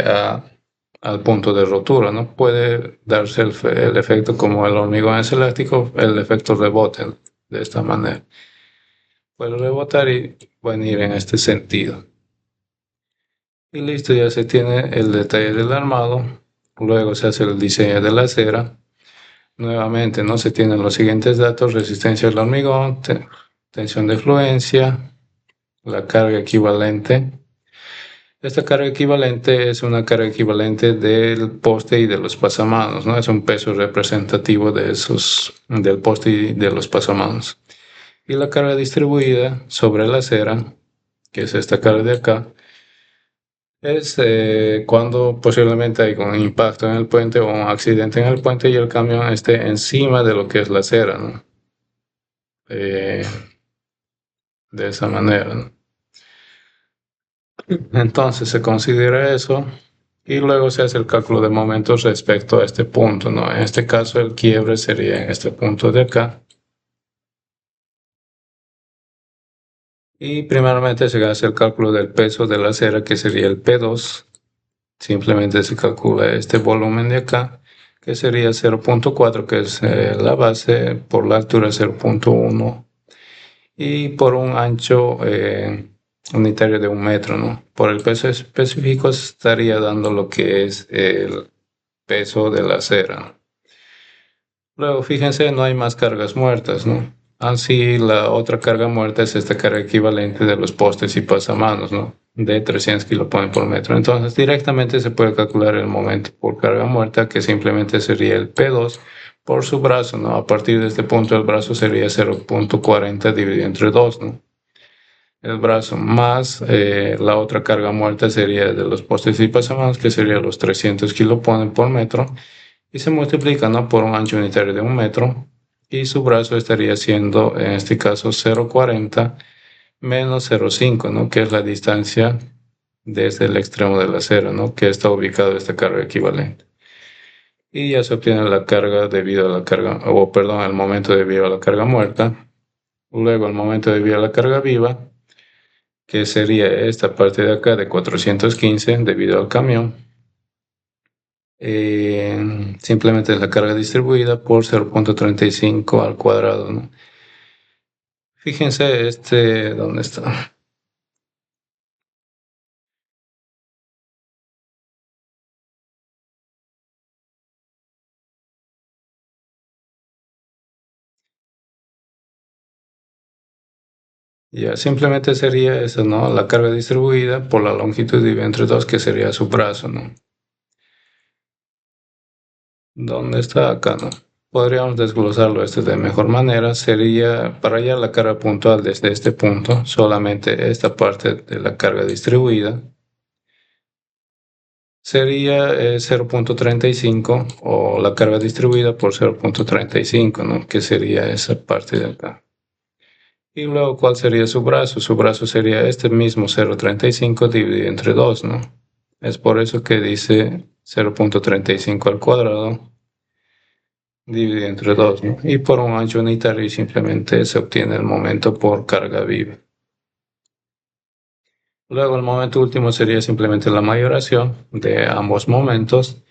al punto de rotura, ¿no? Puede darse el efecto como el hormigón es elástico, el efecto rebote de esta manera. Puede rebotar y venir en este sentido. Y listo, ya se tiene el detalle del armado. Luego se hace el diseño de la acera. Nuevamente, ¿no? Se tienen los siguientes datos: resistencia al hormigón, tensión de fluencia, la carga equivalente. Esta carga equivalente es una carga equivalente del poste y de los pasamanos, ¿no? Es un peso representativo del poste y de los pasamanos. Y la carga distribuida sobre la acera, que es esta carga de acá, es cuando posiblemente hay un impacto en el puente o un accidente en el puente y el camión esté encima de lo que es la acera, ¿no? De esa manera, ¿no? Entonces se considera eso y luego se hace el cálculo de momentos respecto a este punto, ¿no? En este caso el quiebre sería en este punto de acá. Y primeramente se hace el cálculo del peso de la acera, que sería el P2. Simplemente se calcula este volumen de acá, que sería 0.4, que es la base, por la altura 0.1 y por un ancho unitario de 1 metro, ¿no? Por el peso específico estaría dando lo que es el peso de la acera. Luego, fíjense, no hay más cargas muertas, ¿no? Así, la otra carga muerta es esta carga equivalente de los postes y pasamanos, ¿no? De 300 kilopascales por metro. Entonces, directamente se puede calcular el momento por carga muerta, que simplemente sería el P2 por su brazo, ¿no? A partir de este punto, el brazo sería 0.40 dividido entre 2, ¿no? El brazo más la otra carga muerta sería de los postes y pasamanos, que sería los 300 kilopascales por metro, y se multiplica, ¿no? Por un ancho unitario de 1 metro, y su brazo estaría siendo, en este caso, 0.40 menos 0.5, ¿no? Que es la distancia desde el extremo de la acera, ¿no? Que está ubicado esta carga equivalente. Y ya se obtiene la carga debido a la carga, o perdón, al momento debido a la carga muerta. Luego el momento debido a la carga viva, que sería esta parte de acá de 415 debido al camión. Simplemente es la carga distribuida por 0.35 al cuadrado, ¿no? Fíjense ¿dónde está? Ya, simplemente sería eso, ¿no? La carga distribuida por la longitud dividida entre 2, que sería su brazo, ¿no? ¿Dónde está acá, no? Podríamos desglosarlo de mejor manera. Sería para hallar la carga puntual desde este punto, solamente esta parte de la carga distribuida sería 0.35 o la carga distribuida por 0.35, ¿no? Que sería esa parte de acá. Y luego, ¿cuál sería su brazo? Su brazo sería este mismo 0.35 dividido entre 2, ¿no? Es por eso que dice 0.35 al cuadrado dividido entre 2, ¿no? Y por un ancho unitario simplemente se obtiene el momento por carga viva. Luego el momento último sería simplemente la mayoración de ambos momentos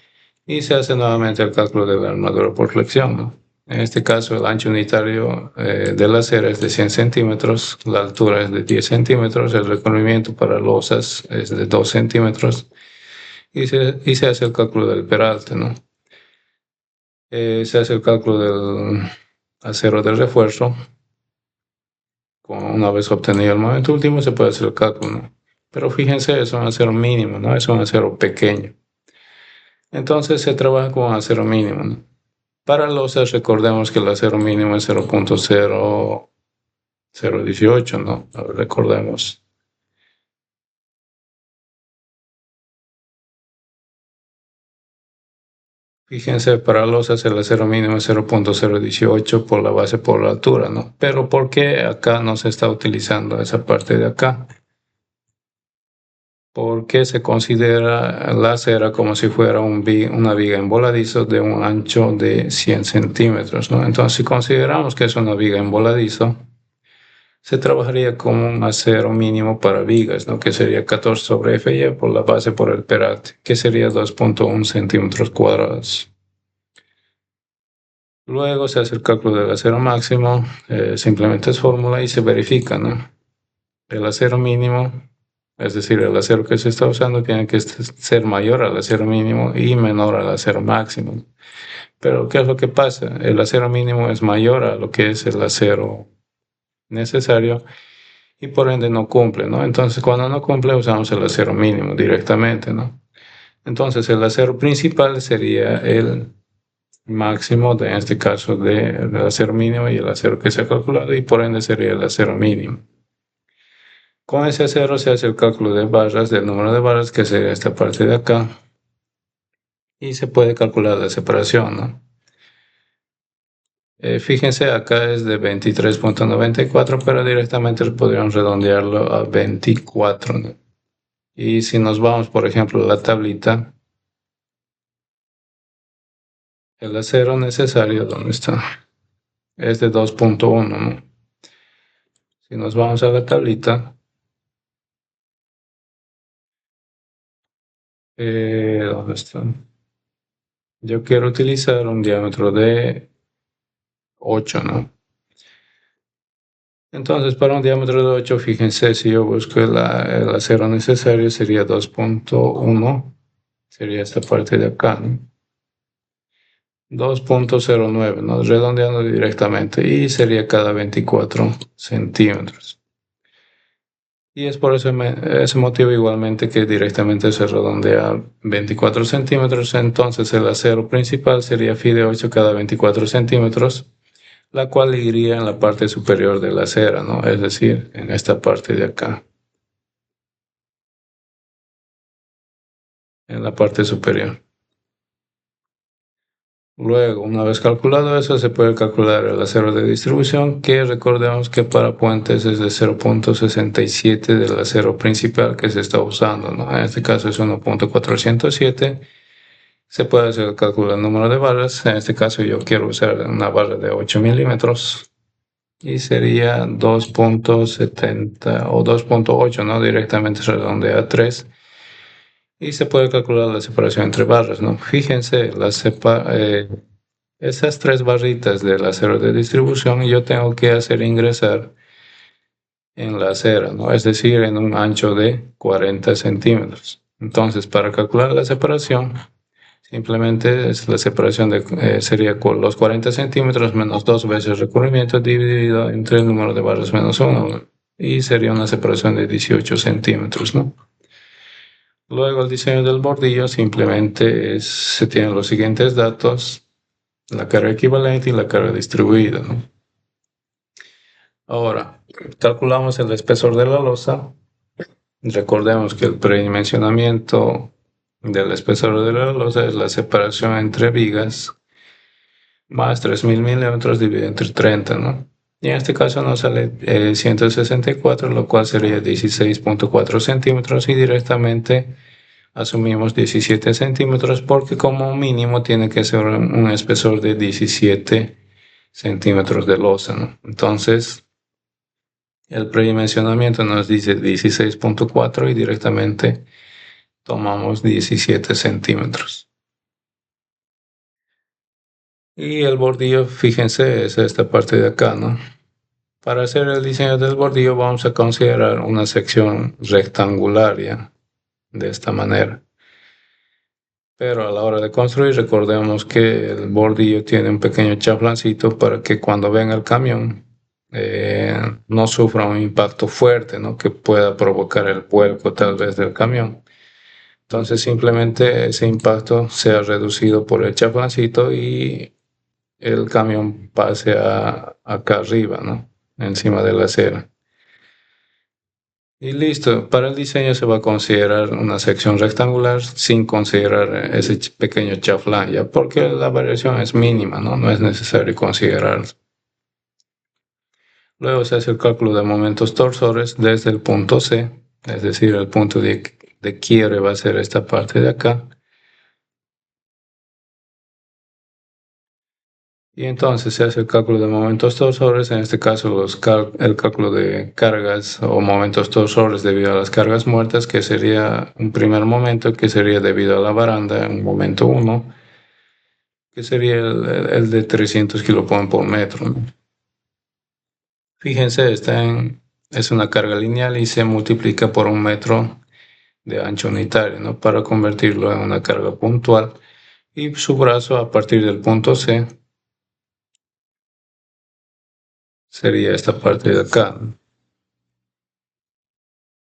y se hace nuevamente el cálculo de la armadura por flexión, ¿no? En este caso el ancho unitario de la acera es de 100 centímetros, la altura es de 10 centímetros, el recubrimiento para losas es de 2 centímetros y se hace el cálculo del peralte, ¿no? Se hace el cálculo del acero de refuerzo. Una vez obtenido el momento último se puede hacer el cálculo, ¿no? Pero fíjense, es un acero mínimo, ¿no? Es un acero pequeño. Entonces se trabaja con acero mínimo, ¿no? Para losas recordemos que el acero mínimo es 0.0018, ¿no? A ver, recordemos. Fíjense, para losas el acero mínimo es 0.018 por la base por la altura, ¿no? Pero ¿por qué acá no se está utilizando esa parte de acá? Porque se considera la acera como si fuera una viga en voladizo de un ancho de 100 centímetros, ¿no? Entonces, si consideramos que es una viga en voladizo, se trabajaría con un acero mínimo para vigas, ¿no? Que sería 14 sobre Fy por la base por el perate, que sería 2.1 centímetros cuadrados. Luego se hace el cálculo del acero máximo, simplemente es fórmula y se verifica, ¿no? El acero mínimo, es decir, el acero que se está usando tiene que ser mayor al acero mínimo y menor al acero máximo. Pero ¿qué es lo que pasa? El acero mínimo es mayor a lo que es el acero necesario y por ende no cumple, ¿no? Entonces cuando no cumple usamos el acero mínimo directamente, ¿no? Entonces el acero principal sería el máximo, en este caso del acero mínimo y el acero que se ha calculado y por ende sería el acero mínimo. Con ese acero se hace el cálculo de barras, del número de barras que sería esta parte de acá y se puede calcular la separación, ¿no? Fíjense, acá es de 23.94, pero directamente podríamos redondearlo a 24, ¿no? Y si nos vamos, por ejemplo, a la tablita, el acero necesario, ¿dónde está? Es de 2.1, ¿no? Si nos vamos a la tablita, ¿dónde está? Yo quiero utilizar un diámetro de 8, ¿no? Entonces, para un diámetro de 8, fíjense, si yo busco el acero necesario, sería 2.1, sería esta parte de acá, ¿no? 2.09, ¿no? Redondeando directamente, y sería cada 24 centímetros. Y es por ese motivo igualmente que directamente se redondea 24 centímetros, entonces el acero principal sería Fi de 8 cada 24 centímetros, la cual iría en la parte superior de la acera, ¿no? Es decir, en esta parte de acá, en la parte superior. Luego, una vez calculado eso, se puede calcular el acero de distribución, que recordemos que para puentes es de 0.67 del acero principal que se está usando, ¿no? En este caso es 1.407. Se puede hacer el cálculo del número de barras. En este caso yo quiero usar una barra de 8 milímetros y sería 2.70 o 2.8, ¿no? Directamente se redondea a 3. Y se puede calcular la separación entre barras, ¿no? Fíjense, esas tres barritas del acero de distribución yo tengo que hacer ingresar en la acera, ¿no? Es decir, en un ancho de 40 centímetros. Entonces, para calcular la separación, simplemente es la separación sería con los 40 centímetros menos 2 veces el recubrimiento dividido entre el número de barras menos 1. Y sería una separación de 18 centímetros, ¿no? Luego el diseño del bordillo simplemente se tienen los siguientes datos: la carga equivalente y la carga distribuida, ¿no? Ahora, calculamos el espesor de la losa. Recordemos que el predimensionamiento del espesor de la losa es la separación entre vigas más 3000 milímetros dividido entre 30, ¿no? Y en este caso nos sale 164, lo cual sería 16.4 centímetros y directamente asumimos 17 centímetros porque como mínimo tiene que ser un espesor de 17 centímetros de losa, ¿no? Entonces, el predimensionamiento nos dice 16.4 y directamente tomamos 17 centímetros. Y el bordillo, fíjense, es esta parte de acá, ¿no? Para hacer el diseño del bordillo vamos a considerar una sección rectangular, ¿ya? De esta manera. Pero a la hora de construir, recordemos que el bordillo tiene un pequeño chaflancito para que cuando venga el camión no sufra un impacto fuerte, ¿no? Que pueda provocar el vuelco tal vez del camión. Entonces simplemente ese impacto sea reducido por el chaflancito y el camión pase acá arriba, ¿no? Encima de la acera. Y listo, para el diseño se va a considerar una sección rectangular sin considerar ese pequeño chaflán, ya porque la variación es mínima, ¿no? No es necesario considerarlo. Luego se hace el cálculo de momentos torsores desde el punto C, es decir, el punto de quiebre va a ser esta parte de acá. Y entonces se hace el cálculo de momentos torsores, en este caso el cálculo de cargas o momentos torsores debido a las cargas muertas, que sería un primer momento, que sería debido a la baranda, un momento 1, que sería el de 300 kilopon por metro, ¿no? Fíjense, es una carga lineal y se multiplica por un metro de ancho unitario, ¿no? Para convertirlo en una carga puntual. Y su brazo a partir del punto C sería esta parte de acá, ¿no?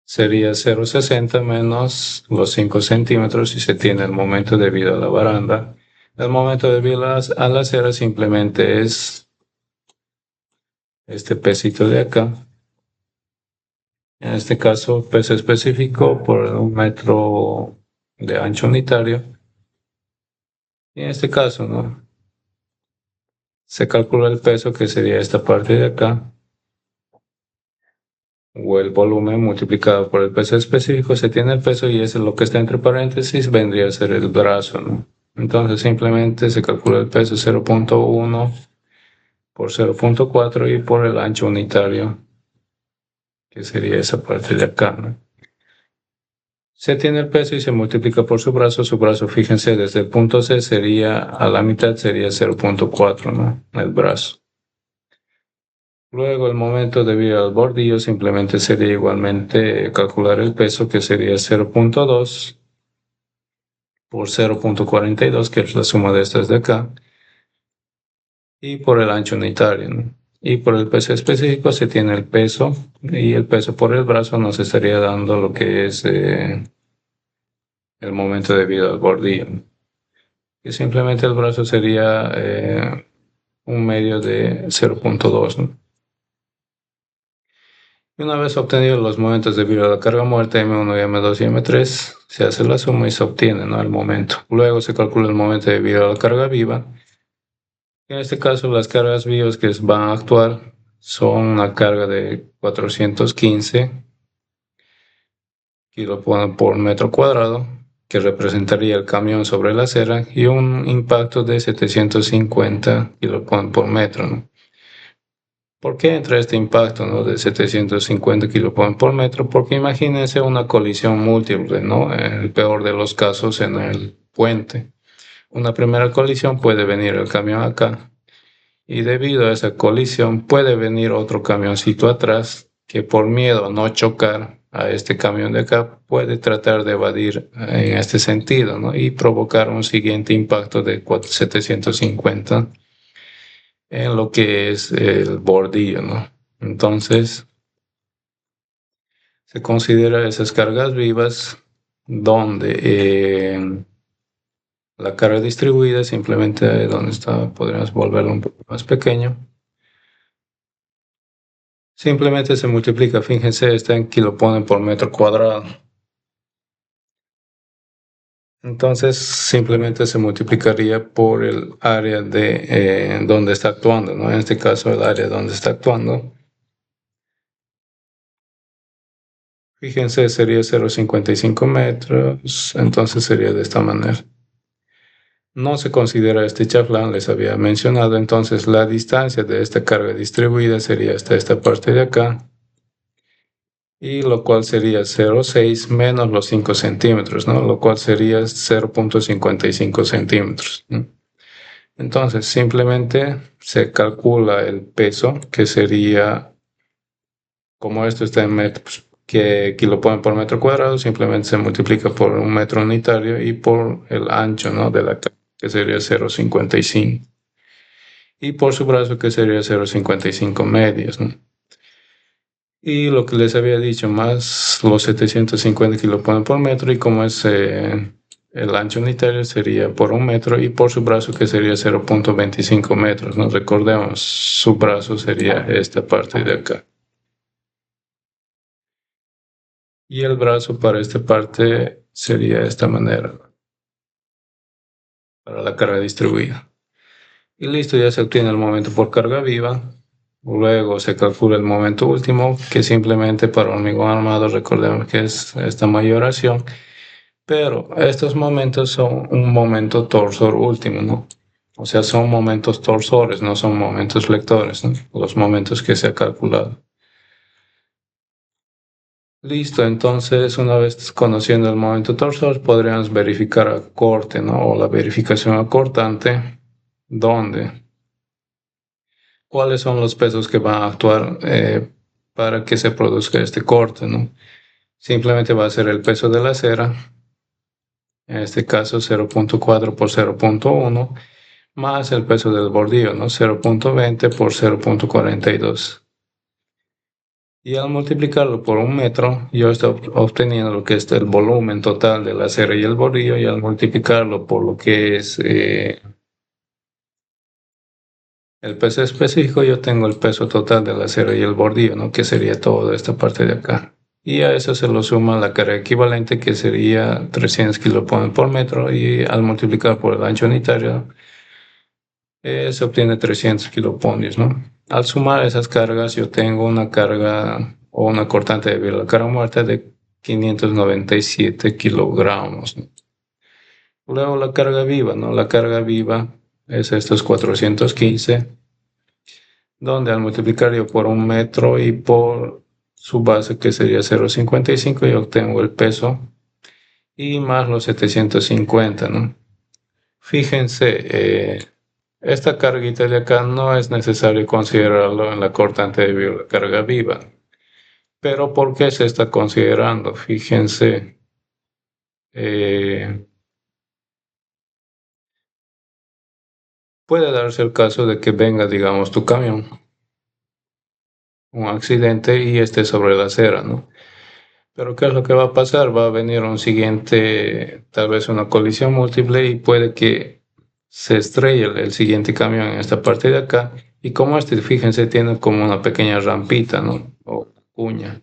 Sería 0,60 menos los 5 centímetros si se tiene el momento debido a la baranda. El momento debido a la acera simplemente es este pesito de acá. En este caso, peso específico por un metro de ancho unitario. Y en este caso, ¿no? Se calcula el peso, que sería esta parte de acá, o el volumen multiplicado por el peso específico. Se tiene el peso y eso es lo que está entre paréntesis, vendría a ser el brazo, ¿no? Entonces simplemente se calcula el peso 0,1 por 0,4 y por el ancho unitario, que sería esa parte de acá, ¿no? Se tiene el peso y se multiplica por su brazo. Su brazo, fíjense, desde el punto C sería a la mitad, sería 0,4, ¿no? El brazo. Luego el momento debido al bordillo simplemente sería igualmente calcular el peso, que sería 0,2 por 0,42, que es la suma de estas de acá, y por el ancho unitario, ¿no? Y por el peso específico se tiene el peso, y el peso por el brazo nos estaría dando lo que es el momento debido al bordillo, ¿no? Que simplemente el brazo sería un medio de 0,2, ¿no? Y una vez obtenidos los momentos debido a la carga muerta M1, M2 y M3, se hace la suma y se obtiene, ¿no?, el momento. Luego se calcula el momento debido a la carga viva. En este caso, las cargas vivas que van a actuar son una carga de 415 kilopon por metro cuadrado, que representaría el camión sobre la acera, y un impacto de 750 kilopon por metro, ¿no? ¿Por qué entra este impacto, ¿no?, de 750 kilopon por metro? Porque imagínense una colisión múltiple, ¿no? En el peor de los casos, en el puente. Una primera colisión puede venir el camión acá, y debido a esa colisión puede venir otro camioncito atrás que, por miedo a no chocar a este camión de acá, puede tratar de evadir en este sentido, ¿no?, y provocar un siguiente impacto de 750 en lo que es el bordillo, ¿no? Entonces se considera esas cargas vivas, donde la carga distribuida simplemente donde está, podríamos volverlo un poco más pequeño. Simplemente se multiplica, fíjense, está en kilopon por metro cuadrado. Entonces simplemente se multiplicaría por el área de donde está actuando, ¿no? En este caso el área donde está actuando. Fíjense, sería 0,55 metros, entonces sería de esta manera. No se considera este chaflán, les había mencionado, entonces la distancia de esta carga distribuida sería hasta esta parte de acá, y lo cual sería 0,6 menos los 5 centímetros, ¿no? Lo cual sería 0,55 centímetros, ¿no? Entonces simplemente se calcula el peso, que sería, como esto está en metros, que kilopon por metro cuadrado, simplemente se multiplica por un metro unitario y por el ancho, ¿no?, de la carga, que sería 0,55, y por su brazo, que sería 0,55 medios, ¿no? Y lo que les había dicho, más los 750 kilopon por metro, y como es el ancho unitario sería por un metro, y por su brazo, que sería 0,25 metros, ¿no? Recordemos, su brazo sería esta parte de acá. Y el brazo para esta parte sería de esta manera, para la carga distribuida. Y listo, ya se obtiene el momento por carga viva. Luego se calcula el momento último, que simplemente para hormigón armado recordemos que es esta mayoración, pero estos momentos son un momento torsor último, ¿no? O sea, son momentos torsores, no son momentos flectores, ¿no? Los momentos que se ha calculado. Listo, entonces una vez conociendo el momento torsor, podríamos verificar a corte, ¿no? O la verificación a cortante, ¿dónde? ¿Cuáles son los pesos que van a actuar para que se produzca este corte, ¿no? Simplemente va a ser el peso de la cera, en este caso 0.4 por 0.1, más el peso del bordillo, ¿no? 0.20 por 0.42. Y al multiplicarlo por un metro, yo estoy obteniendo lo que es el volumen total de la cera y el bordillo, y al multiplicarlo por lo que es el peso específico, yo tengo el peso total de la cera y el bordillo, ¿no? Que sería toda esta parte de acá. Y a eso se lo suma la carga equivalente, que sería 300 kiloponios por metro, y al multiplicar por el ancho unitario, se obtiene 300 kiloponios, ¿no? Al sumar esas cargas, yo tengo una carga o una cortante de la carga muerta de 597 kilogramos, ¿no? Luego la carga viva, ¿no? La carga viva es estos 415, donde al multiplicar yo por un metro y por su base, que sería 0,55, yo obtengo el peso y más los 750, ¿no? Fíjense, esta carguita de acá no es necesario considerarlo en la cortante de la carga viva. Pero ¿por qué se está considerando? Fíjense, eh, puede darse el caso de que venga, digamos, tu camión, un accidente, y esté sobre la acera, ¿no? Pero ¿qué es lo que va a pasar? Va a venir un siguiente, tal vez una colisión múltiple, y puede que se estrelle el siguiente camión en esta parte de acá. Y como este, fíjense, tiene como una pequeña rampita, ¿no? O cuña.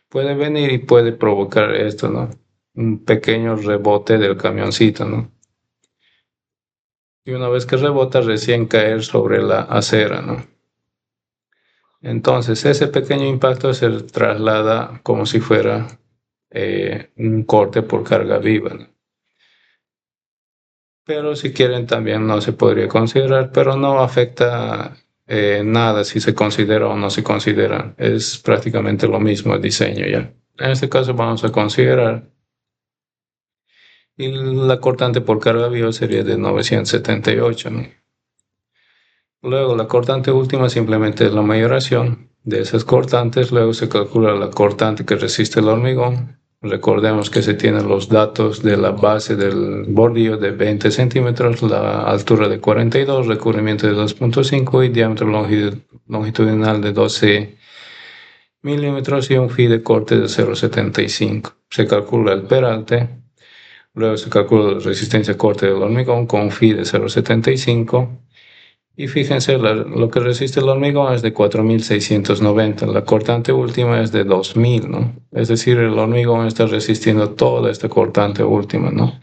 Puede venir y puede provocar esto, ¿no? Un pequeño rebote del camioncito, ¿no? Y una vez que rebota, recién caer sobre la acera, ¿no? Entonces, ese pequeño impacto se traslada como si fuera un corte por carga viva, ¿no? Pero si quieren también no se podría considerar, pero no afecta nada si se considera o no se considera. Es prácticamente lo mismo el diseño ya. En este caso vamos a considerar, y la cortante por carga viva sería de 978, ¿no? Luego la cortante última simplemente es la mayoración de esas cortantes. Luego se calcula la cortante que resiste el hormigón. Recordemos que se tienen los datos de la base del bordillo de 20 centímetros, la altura de 42, recubrimiento de 2.5 y diámetro longitudinal de 12 milímetros, y un phi de corte de 0,75. Se calcula el peralte. Luego se calcula la resistencia corte del hormigón con un phi de 0,75. Y fíjense, lo que resiste el hormigón es de 4.690, la cortante última es de 2.000, ¿no? Es decir, el hormigón está resistiendo toda esta cortante última, ¿no?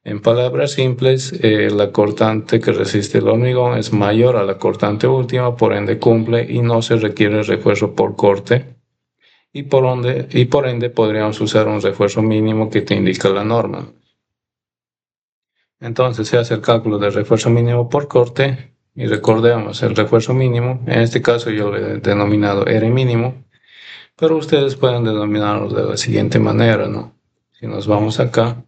En palabras simples, la cortante que resiste el hormigón es mayor a la cortante última, por ende cumple y no se requiere refuerzo por corte, y por ende podríamos usar un refuerzo mínimo que te indica la norma. Entonces se hace el cálculo del refuerzo mínimo por corte. Y recordemos, el refuerzo mínimo, en este caso yo lo he denominado R mínimo, pero ustedes pueden denominarlo de la siguiente manera, ¿no? Si nos vamos acá,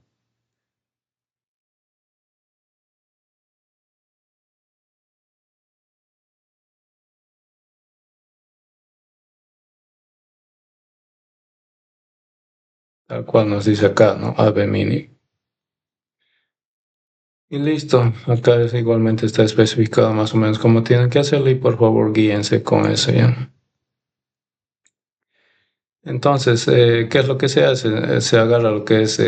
tal cual nos dice acá, ¿no? AB mínimo. Y listo, acá igualmente está especificado más o menos cómo tienen que hacerlo, y por favor guíense con eso ya. Entonces, ¿qué es lo que se hace? Se agarra lo que es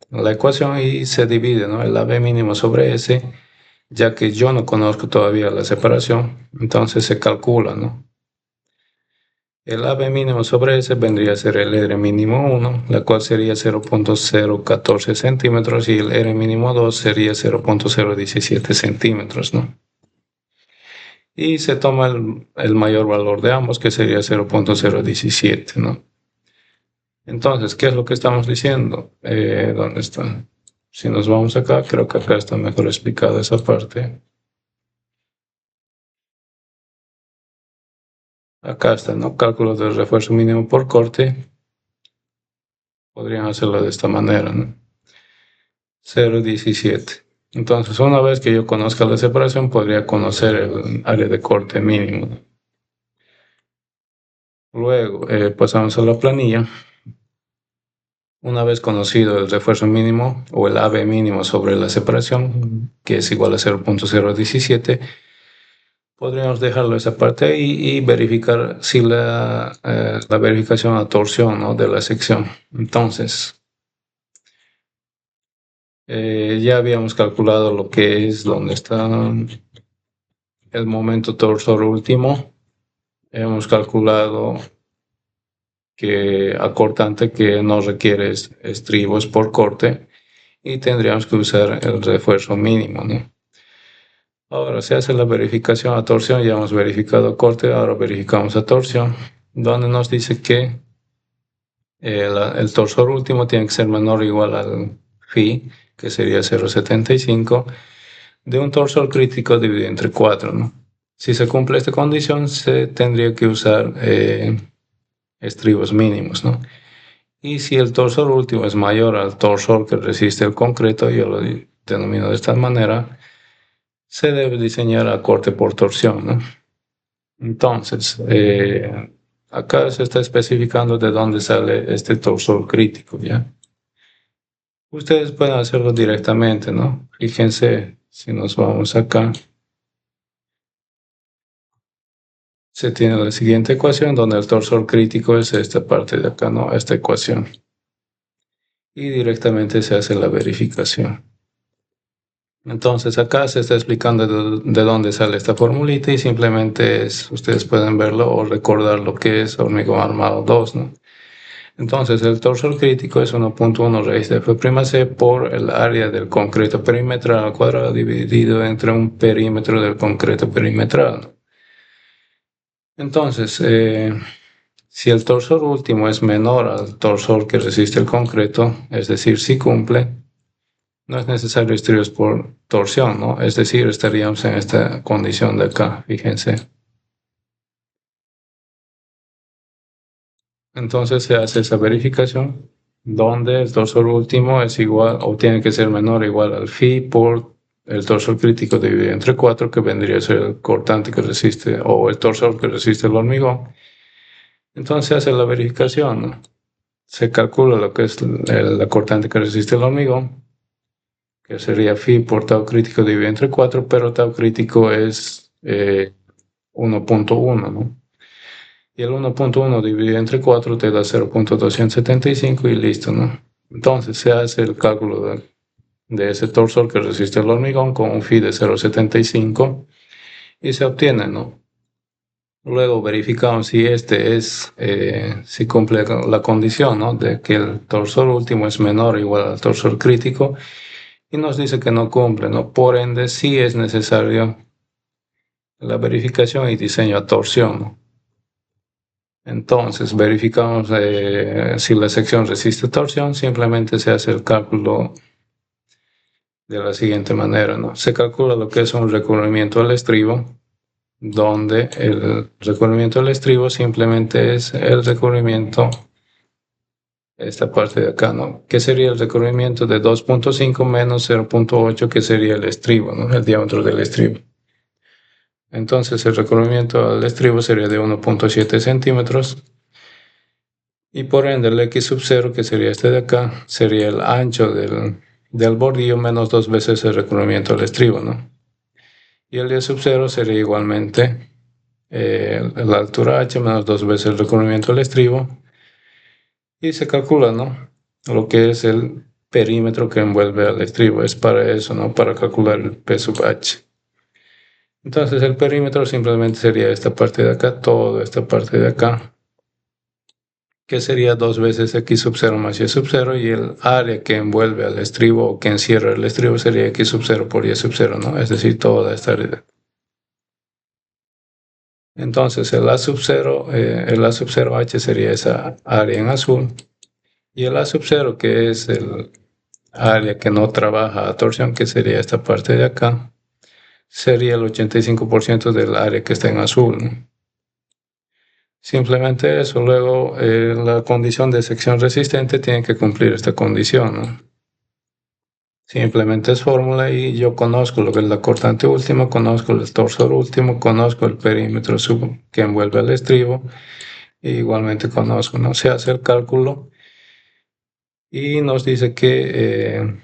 la ecuación y se divide, ¿no? El AB mínimo sobre S, ya que yo no conozco todavía la separación, entonces se calcula, ¿no? El AB mínimo sobre S vendría a ser el R mínimo 1, la cual sería 0.014 centímetros, y el R mínimo 2 sería 0.017 centímetros, ¿no? Y se toma el mayor valor de ambos, que sería 0.017, ¿no? Entonces, ¿qué es lo que estamos diciendo? ¿Dónde está? Si nos vamos acá, creo que acá está mejor explicada esa parte. Acá está, ¿no? Cálculo del refuerzo mínimo por corte. Podrían hacerlo de esta manera, ¿no? 0,17. Entonces, una vez que yo conozca la separación, podría conocer el área de corte mínimo, ¿no? Luego pasamos a la planilla. Una vez conocido el refuerzo mínimo o el AB mínimo sobre la separación, que es igual a 0,017, podríamos dejarlo esa parte ahí y verificar si la verificación a torsión, ¿no?, de la sección. Entonces, ya habíamos calculado lo que es donde está el momento torsor último. Hemos calculado que acortante que no requiere estribos por corte y tendríamos que usar el refuerzo mínimo, ¿no? Ahora se hace la verificación a torsión, ya hemos verificado corte, ahora verificamos a torsión, donde nos dice que el torsor último tiene que ser menor o igual al phi, que sería 0,75, de un torsor crítico dividido entre 4, ¿no? Si se cumple esta condición, se tendría que usar estribos mínimos, ¿no? Y si el torsor último es mayor al torsor que resiste el concreto, yo lo denomino de esta manera, se debe diseñar a corte por torsión, ¿no? Entonces, acá se está especificando de dónde sale este torsor crítico, ¿ya? Ustedes pueden hacerlo directamente, ¿no? Fíjense, si nos vamos acá, se tiene la siguiente ecuación donde el torsor crítico es esta parte de acá, ¿no? Esta ecuación. Y directamente se hace la verificación. Entonces acá se está explicando de dónde sale esta formulita y simplemente ustedes pueden verlo o recordar lo que es hormigón armado 2, ¿no? Entonces el torsor crítico es 1.1 raíz de F'C por el área del concreto perimetral al cuadrado dividido entre un perímetro del concreto perimetral. Entonces, si el torsor último es menor al torsor que resiste el concreto, es decir, si cumple, no es necesario estribos por torsión, ¿no? Es decir, estaríamos en esta condición de acá, fíjense. Entonces se hace esa verificación donde el torsor último es igual o tiene que ser menor o igual al phi por el torsor crítico dividido entre 4, que vendría a ser el cortante que resiste o el torsor que resiste el hormigón. Entonces se hace la verificación, ¿no? Se calcula lo que es la cortante que resiste el hormigón, que sería phi por tau crítico dividido entre 4, pero tau crítico es 1.1, ¿no? Y el 1.1 dividido entre 4 te da 0.275 y listo, ¿no? Entonces se hace el cálculo de ese torsor que resiste el hormigón con un phi de 0.75 y se obtiene, ¿no? Luego verificamos si si cumple la condición, ¿no?, de que el torsor último es menor o igual al torsor crítico, y nos dice que no cumple, ¿no? Por ende, sí es necesario la verificación y diseño a torsión, ¿no? Entonces, verificamos si la sección resiste torsión, simplemente se hace el cálculo de la siguiente manera, ¿no? Se calcula lo que es un recubrimiento al estribo, donde el recubrimiento del estribo simplemente es el recubrimiento, esta parte de acá, ¿no?, que sería el recubrimiento de 2.5 menos 0.8, que sería el estribo, ¿no?, el diámetro del estribo. Entonces el recubrimiento al estribo sería de 1.7 centímetros y por ende el x sub 0, que sería este de acá, sería el ancho del bordillo menos 2 veces el recubrimiento al estribo, ¿no? Y el y sub 0 sería igualmente la altura h menos 2 veces el recubrimiento del estribo, y se calcula, ¿no?, lo que es el perímetro que envuelve al estribo. Es para eso, ¿no?, para calcular el p sub h. Entonces el perímetro simplemente sería esta parte de acá, toda esta parte de acá, que sería 2 veces x sub 0 más y sub 0, y el área que envuelve al estribo o que encierra el estribo sería x sub 0 por y sub 0, ¿no? Es decir, toda esta área. Entonces el a sub 0, el a sub 0h sería esa área en azul, y el a sub 0, que es el área que no trabaja a torsión, que sería esta parte de acá, sería el 85% del área que está en azul, ¿no? Simplemente eso. Luego, la condición de sección resistente tiene que cumplir esta condición, ¿no? Simplemente es fórmula y yo conozco lo que es la cortante última, conozco el torsor último, conozco el perímetro que envuelve al estribo, e igualmente conozco, ¿no? Se hace el cálculo y nos dice que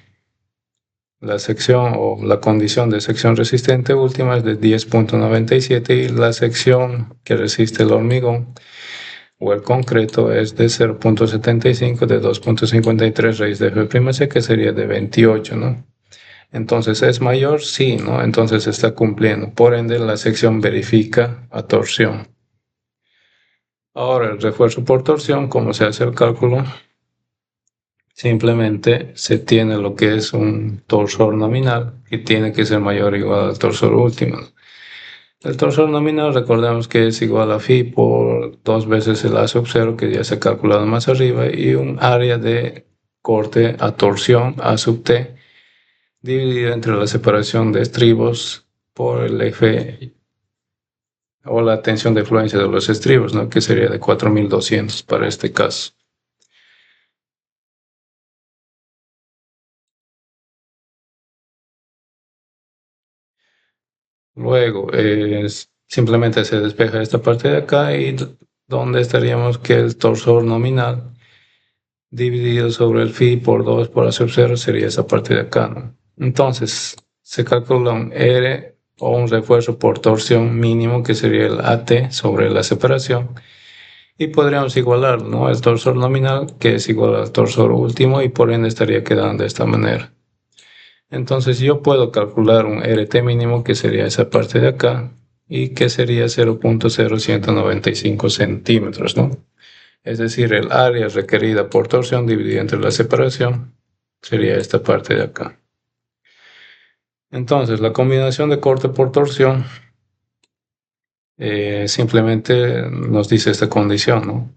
la sección o la condición de sección resistente última es de 10.97 y la sección que resiste el hormigón o el concreto es de 0.75 de 2.53 raíz de F', que sería de 28, ¿no? Entonces, ¿es mayor? Sí, ¿no? Entonces está cumpliendo. Por ende, la sección verifica a torsión. Ahora, el refuerzo por torsión, ¿cómo se hace el cálculo? Simplemente se tiene lo que es un torsor nominal y tiene que ser mayor o igual al torsor último. El torsor nominal, recordemos que es igual a phi por 2 veces el A sub 0, que ya se ha calculado más arriba, y un área de corte a torsión A sub t, dividido entre la separación de estribos por el eje o la tensión de fluencia de los estribos, ¿no? Que sería de 4200 para este caso. Luego, simplemente se despeja esta parte de acá y donde estaríamos que el torsor nominal dividido sobre el phi por 2 por A sub 0 sería esa parte de acá, ¿no? Entonces, se calcula un R o un refuerzo por torsión mínimo, que sería el AT sobre la separación, y podríamos igualar, ¿no? El torsor nominal, que es igual al torsor último, y por ende estaría quedando de esta manera. Entonces yo puedo calcular un RT mínimo, que sería esa parte de acá, y que sería 0.0195 centímetros, ¿no? Es decir, el área requerida por torsión dividida entre la separación sería esta parte de acá. Entonces, la combinación de corte por torsión simplemente nos dice esta condición, ¿no?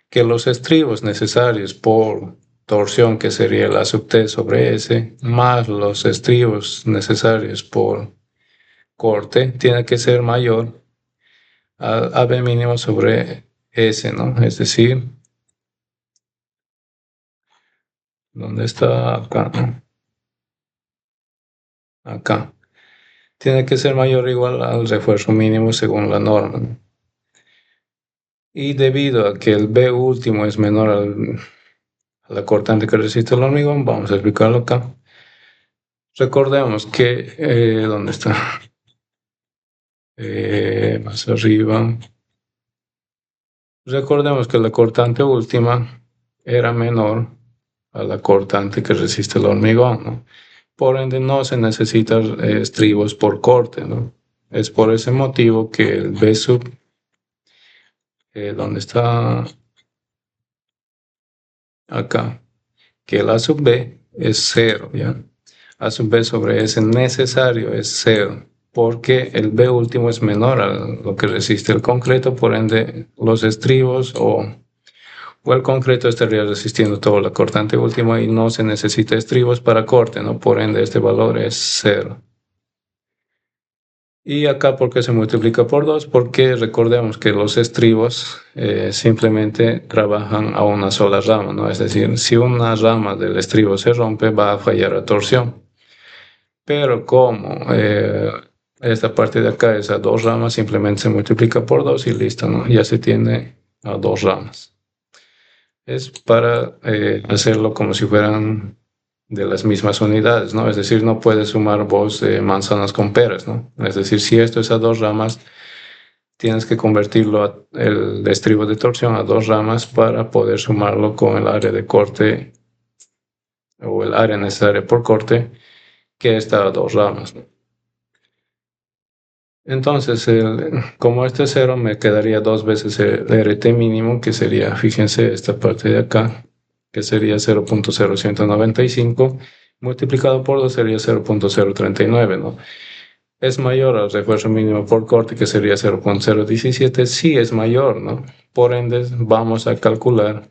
Que los estribos necesarios por torsión, que sería la sub t sobre s, más los estribos necesarios por corte, tiene que ser mayor al AB mínimo sobre s, ¿no? Es decir, ¿dónde está acá? Acá. Tiene que ser mayor o igual al refuerzo mínimo según la norma, ¿no? Y debido a que el B último es menor a la cortante que resiste el hormigón, vamos a explicarlo acá. Recordemos que, ¿dónde está? Más arriba. Recordemos que la cortante última era menor a la cortante que resiste el hormigón, ¿no? Por ende, no se necesitan estribos por corte, ¿no? Es por ese motivo que el B sub, ¿dónde está? Acá, que el A sub B es 0, ¿ya? A sub B sobre S necesario es 0, porque el B último es menor a lo que resiste el concreto, por ende los estribos o el concreto estaría resistiendo toda la cortante última y no se necesita estribos para corte, ¿no? Por ende este valor es 0. Y acá, ¿por qué se multiplica por 2? Porque recordemos que los estribos simplemente trabajan a una sola rama, ¿no? Es decir, si una rama del estribo se rompe, va a fallar a torsión. Pero como esta parte de acá es a 2 ramas, simplemente se multiplica por 2 y listo, ¿no? Ya se tiene a 2 ramas. Es para hacerlo como si fueran de las mismas unidades, ¿no? Es decir, no puedes sumar vos manzanas con peras, ¿no? Es decir, si esto es a 2 ramas, tienes que convertirlo el estribo de torsión a 2 ramas para poder sumarlo con el área de corte o el área necesaria por corte, que está a 2 ramas, ¿no? Entonces, como este es 0, me quedaría 2 veces el RT mínimo, que sería, fíjense, esta parte de acá, que sería 0.0195, multiplicado por 2 sería 0.039, ¿no? Es mayor al refuerzo mínimo por corte, que sería 0.017, sí es mayor, ¿no? Por ende, vamos a calcular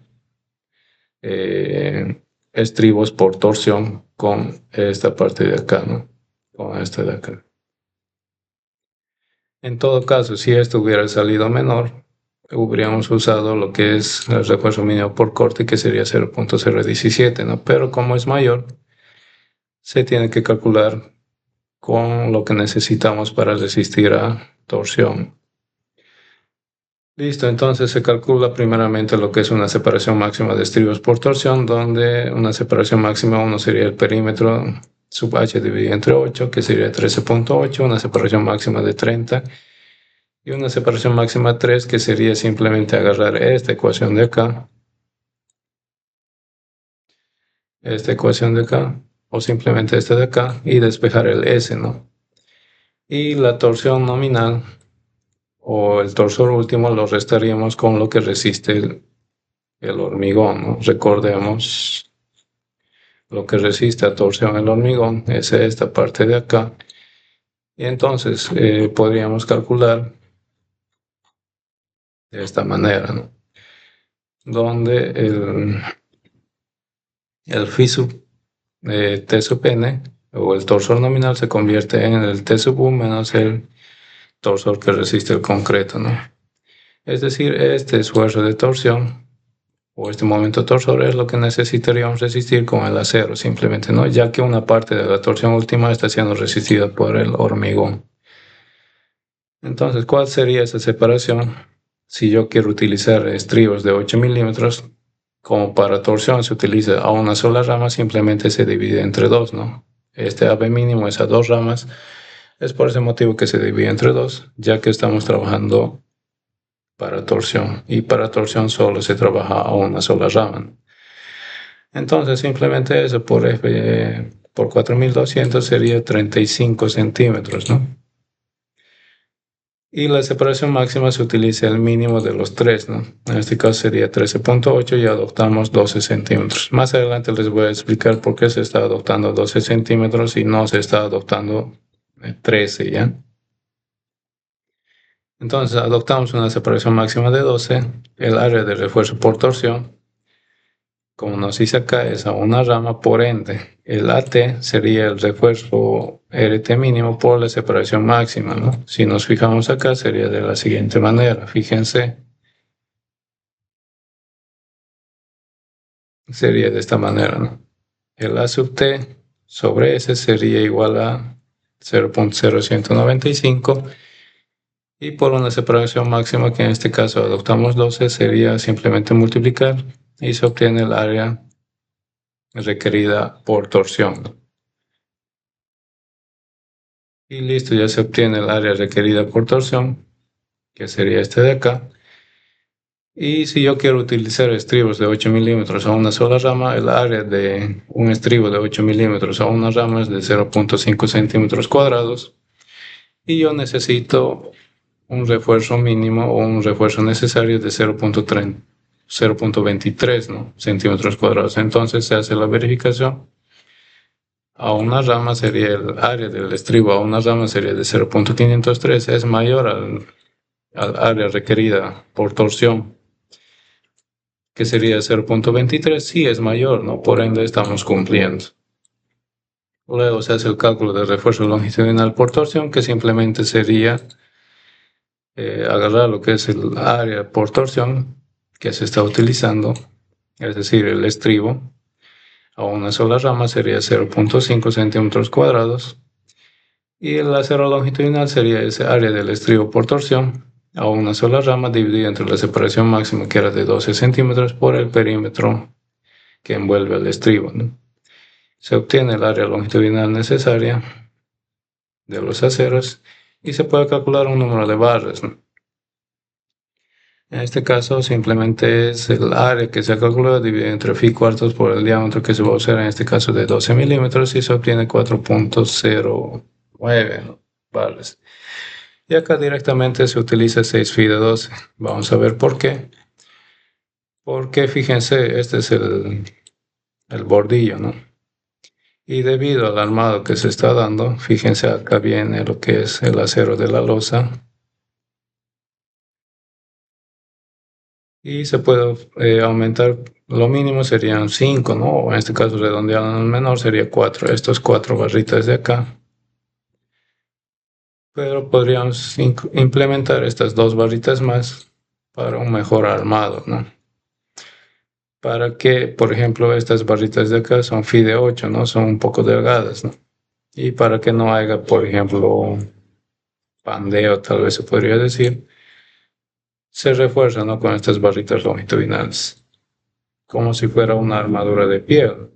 estribos por torsión con esta parte de acá, ¿no? Con esta de acá. En todo caso, si esto hubiera salido menor, hubiéramos usado lo que es el refuerzo mínimo por corte, que sería 0.017, ¿no? Pero como es mayor, se tiene que calcular con lo que necesitamos para resistir a torsión. Listo, entonces se calcula primeramente lo que es una separación máxima de estribos por torsión, donde una separación máxima 1 sería el perímetro sub h dividido entre 8, que sería 13.8, una separación máxima de 30, y una separación máxima 3, que sería simplemente agarrar esta ecuación de acá, o simplemente esta de acá, y despejar el S, ¿no? Y la torsión nominal, o el torsor último, lo restaríamos con lo que resiste el hormigón, ¿no? Recordemos, lo que resiste a torsión el hormigón es esta parte de acá. Y entonces podríamos calcular de esta manera, ¿no? Donde el phi sub T sub n, o el torsor nominal, se convierte en el T sub u menos el torsor que resiste el concreto, ¿no? Es decir, este esfuerzo de torsión o este momento torsor es lo que necesitaríamos resistir con el acero, simplemente, ¿no? Ya que una parte de la torsión última está siendo resistida por el hormigón. Entonces, ¿cuál sería esa separación? Si yo quiero utilizar estribos de 8 milímetros, como para torsión se utiliza a una sola rama, simplemente se divide entre dos, ¿no? Este AB mínimo es a dos ramas, es por ese motivo que se divide entre dos, ya que estamos trabajando para torsión, y para torsión solo se trabaja a una sola rama. Entonces simplemente eso por F por 4200 sería 35 centímetros, ¿no? Y la separación máxima se utiliza el mínimo de los tres, ¿no? En este caso sería 13.8 y adoptamos 12 centímetros. Más adelante les voy a explicar por qué se está adoptando 12 centímetros y no se está adoptando 13, ¿ya? Entonces adoptamos una separación máxima de 12, el área de refuerzo por torsión, como nos dice acá, es a una rama, por ende, el AT sería el refuerzo RT mínimo por la separación máxima, ¿no? Si nos fijamos acá, sería de la siguiente manera, fíjense, sería de esta manera, ¿no? El A sub T sobre S sería igual a 0.0195, y por una separación máxima, que en este caso adoptamos 12, sería simplemente multiplicar y se obtiene el área requerida por torsión. Y listo, ya se obtiene el área requerida por torsión, que sería este de acá. Y si yo quiero utilizar estribos de 8 milímetros a una sola rama, el área de un estribo de 8 milímetros a una rama es de 0.5 centímetros cuadrados. Y yo necesito un refuerzo mínimo o un refuerzo necesario de 0.23, ¿no? centímetros cuadrados. Entonces se hace la verificación. A una rama sería el área del estribo, a una rama sería de 0.503, es mayor al área requerida por torsión, que sería 0.23, sí es mayor, ¿no? Por ende estamos cumpliendo. Luego se hace el cálculo de refuerzo longitudinal por torsión, que simplemente sería agarrar lo que es el área por torsión que se está utilizando, es decir, el estribo, a una sola rama sería 0.5 centímetros cuadrados, y el acero longitudinal sería ese área del estribo por torsión a una sola rama dividida entre la separación máxima, que era de 12 centímetros, por el perímetro que envuelve el estribo, ¿no? Se obtiene el área longitudinal necesaria de los aceros y se puede calcular un número de barras, ¿no? En este caso simplemente es el área que se ha calculado dividido entre phi cuartos por el diámetro, que se va a usar en este caso de 12 milímetros, y se obtiene 4.09 barras. Y acá directamente se utiliza 6 phi de 12. Vamos a ver por qué. Porque fíjense, este es el bordillo, ¿no? Y debido al armado que se está dando, fíjense, acá viene lo que es el acero de la losa. y se puede aumentar. Lo mínimo serían 5, ¿no? O en este caso redondeado al menor sería 4, estos 4 barritas de acá. Pero podríamos implementar estas 2 barritas más para un mejor armado, ¿no? Para que, por ejemplo, estas barritas de acá son FI de 8, ¿no? Son un poco delgadas, ¿no? Y para que no haya, por ejemplo, pandeo, tal vez se podría decir, se refuerza, ¿no? Con estas barritas longitudinales, como si fuera una armadura de piel.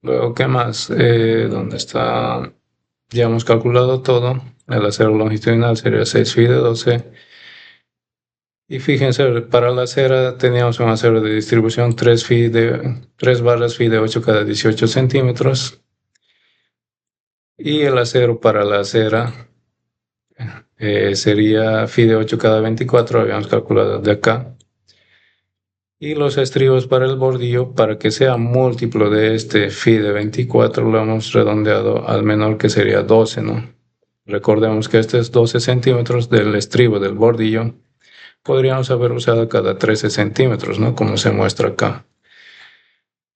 Luego, ¿qué más? ¿Dónde está? Ya hemos calculado todo. El acero longitudinal sería 6 FI de 12. Y fíjense, para la cera teníamos un acero de distribución 3 barras FI de 8 cada 18 centímetros. Y el acero para la cera sería FI de 8 cada 24, habíamos calculado de acá. Y los estribos para el bordillo, para que sea múltiplo de este FI de 24, lo hemos redondeado al menor, que sería 12, ¿no? Recordemos que este es 12 centímetros del estribo del bordillo. Podríamos haber usado cada 13 centímetros, ¿no? Como se muestra acá.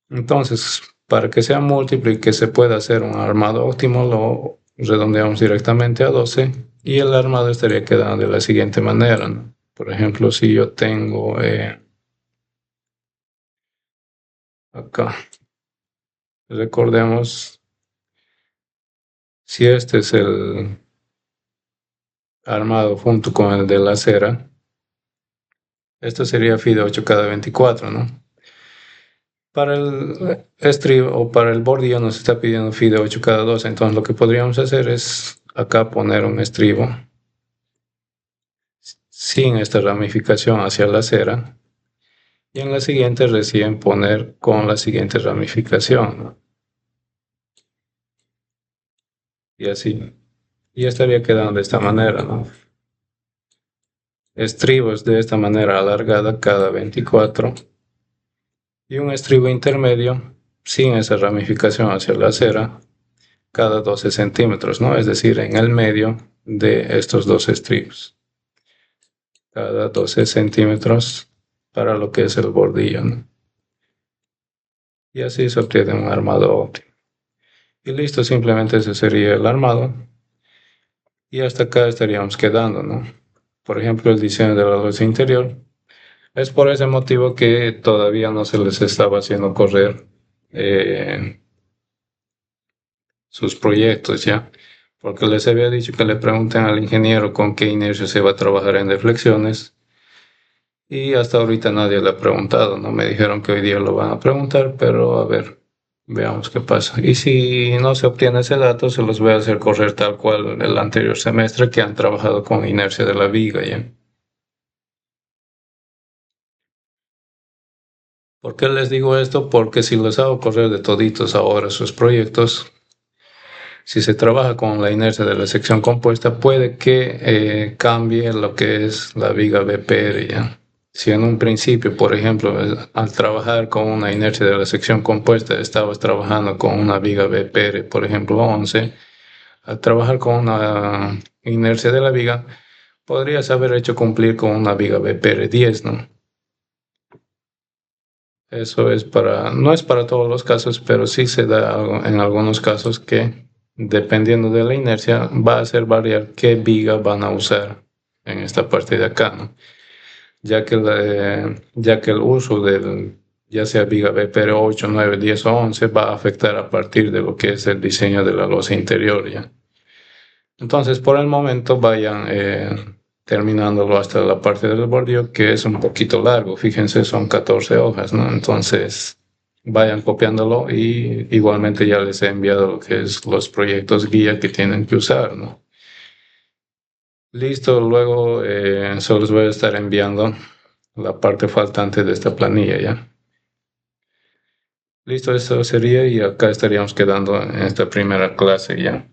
Entonces, para que sea múltiplo y que se pueda hacer un armado óptimo, lo redondeamos directamente a 12 y el armado estaría quedando de la siguiente manera, ¿no? Por ejemplo, si yo tengo acá, recordemos, si este es el armado junto con el de la cera, esto sería FI de 8 cada 24, ¿no? Para el estribo o para el bordillo nos está pidiendo FI de 8 cada 12, entonces lo que podríamos hacer es acá poner un estribo sin esta ramificación hacia la cera y en la siguiente recién poner con la siguiente ramificación, ¿no? Y así, y estaría quedando de esta manera, ¿no? Estribos de esta manera alargada cada 24 y un estribo intermedio sin esa ramificación hacia la cera cada 12 centímetros, ¿no? Es decir, en el medio de estos dos estribos, cada 12 centímetros para lo que es el bordillo, ¿no? Y así se obtiene un armado óptimo. Y listo, simplemente ese sería el armado. Y hasta acá estaríamos quedando, ¿no? Por ejemplo, el diseño de la luz interior. Es por ese motivo que todavía no se les estaba haciendo correr sus proyectos, ¿ya? Porque les había dicho que le pregunten al ingeniero con qué inercia se va a trabajar en deflexiones. Y hasta ahorita nadie le ha preguntado, ¿no? Me dijeron que hoy día lo van a preguntar, pero a ver, veamos qué pasa. Y si no se obtiene ese dato, se los voy a hacer correr tal cual el anterior semestre, que han trabajado con inercia de la viga, ¿ya? ¿Por qué les digo esto? Porque si los hago correr de toditos ahora sus proyectos, si se trabaja con la inercia de la sección compuesta, puede que cambie lo que es la viga BPR, ¿ya? Si en un principio, por ejemplo, al trabajar con una inercia de la sección compuesta, estabas trabajando con una viga BPR, por ejemplo, 11, al trabajar con una inercia de la viga, podrías haber hecho cumplir con una viga BPR 10, ¿no? Eso es no es para todos los casos, pero sí se da en algunos casos que, dependiendo de la inercia, va a hacer variar qué viga van a usar en esta parte de acá, ¿no? Ya que el uso del, ya sea viga BPR 8, 9, 10 o 11, va a afectar a partir de lo que es el diseño de la losa interior, ¿ya? Entonces, por el momento, vayan terminándolo hasta la parte del bordillo, que es un poquito largo. Fíjense, son 14 hojas, ¿no? Entonces, vayan copiándolo y igualmente ya les he enviado lo que es los proyectos guía que tienen que usar, ¿no? Listo, luego solo les voy a estar enviando la parte faltante de esta planilla, ¿ya? Listo, eso sería y acá estaríamos quedando en esta primera clase, ¿ya?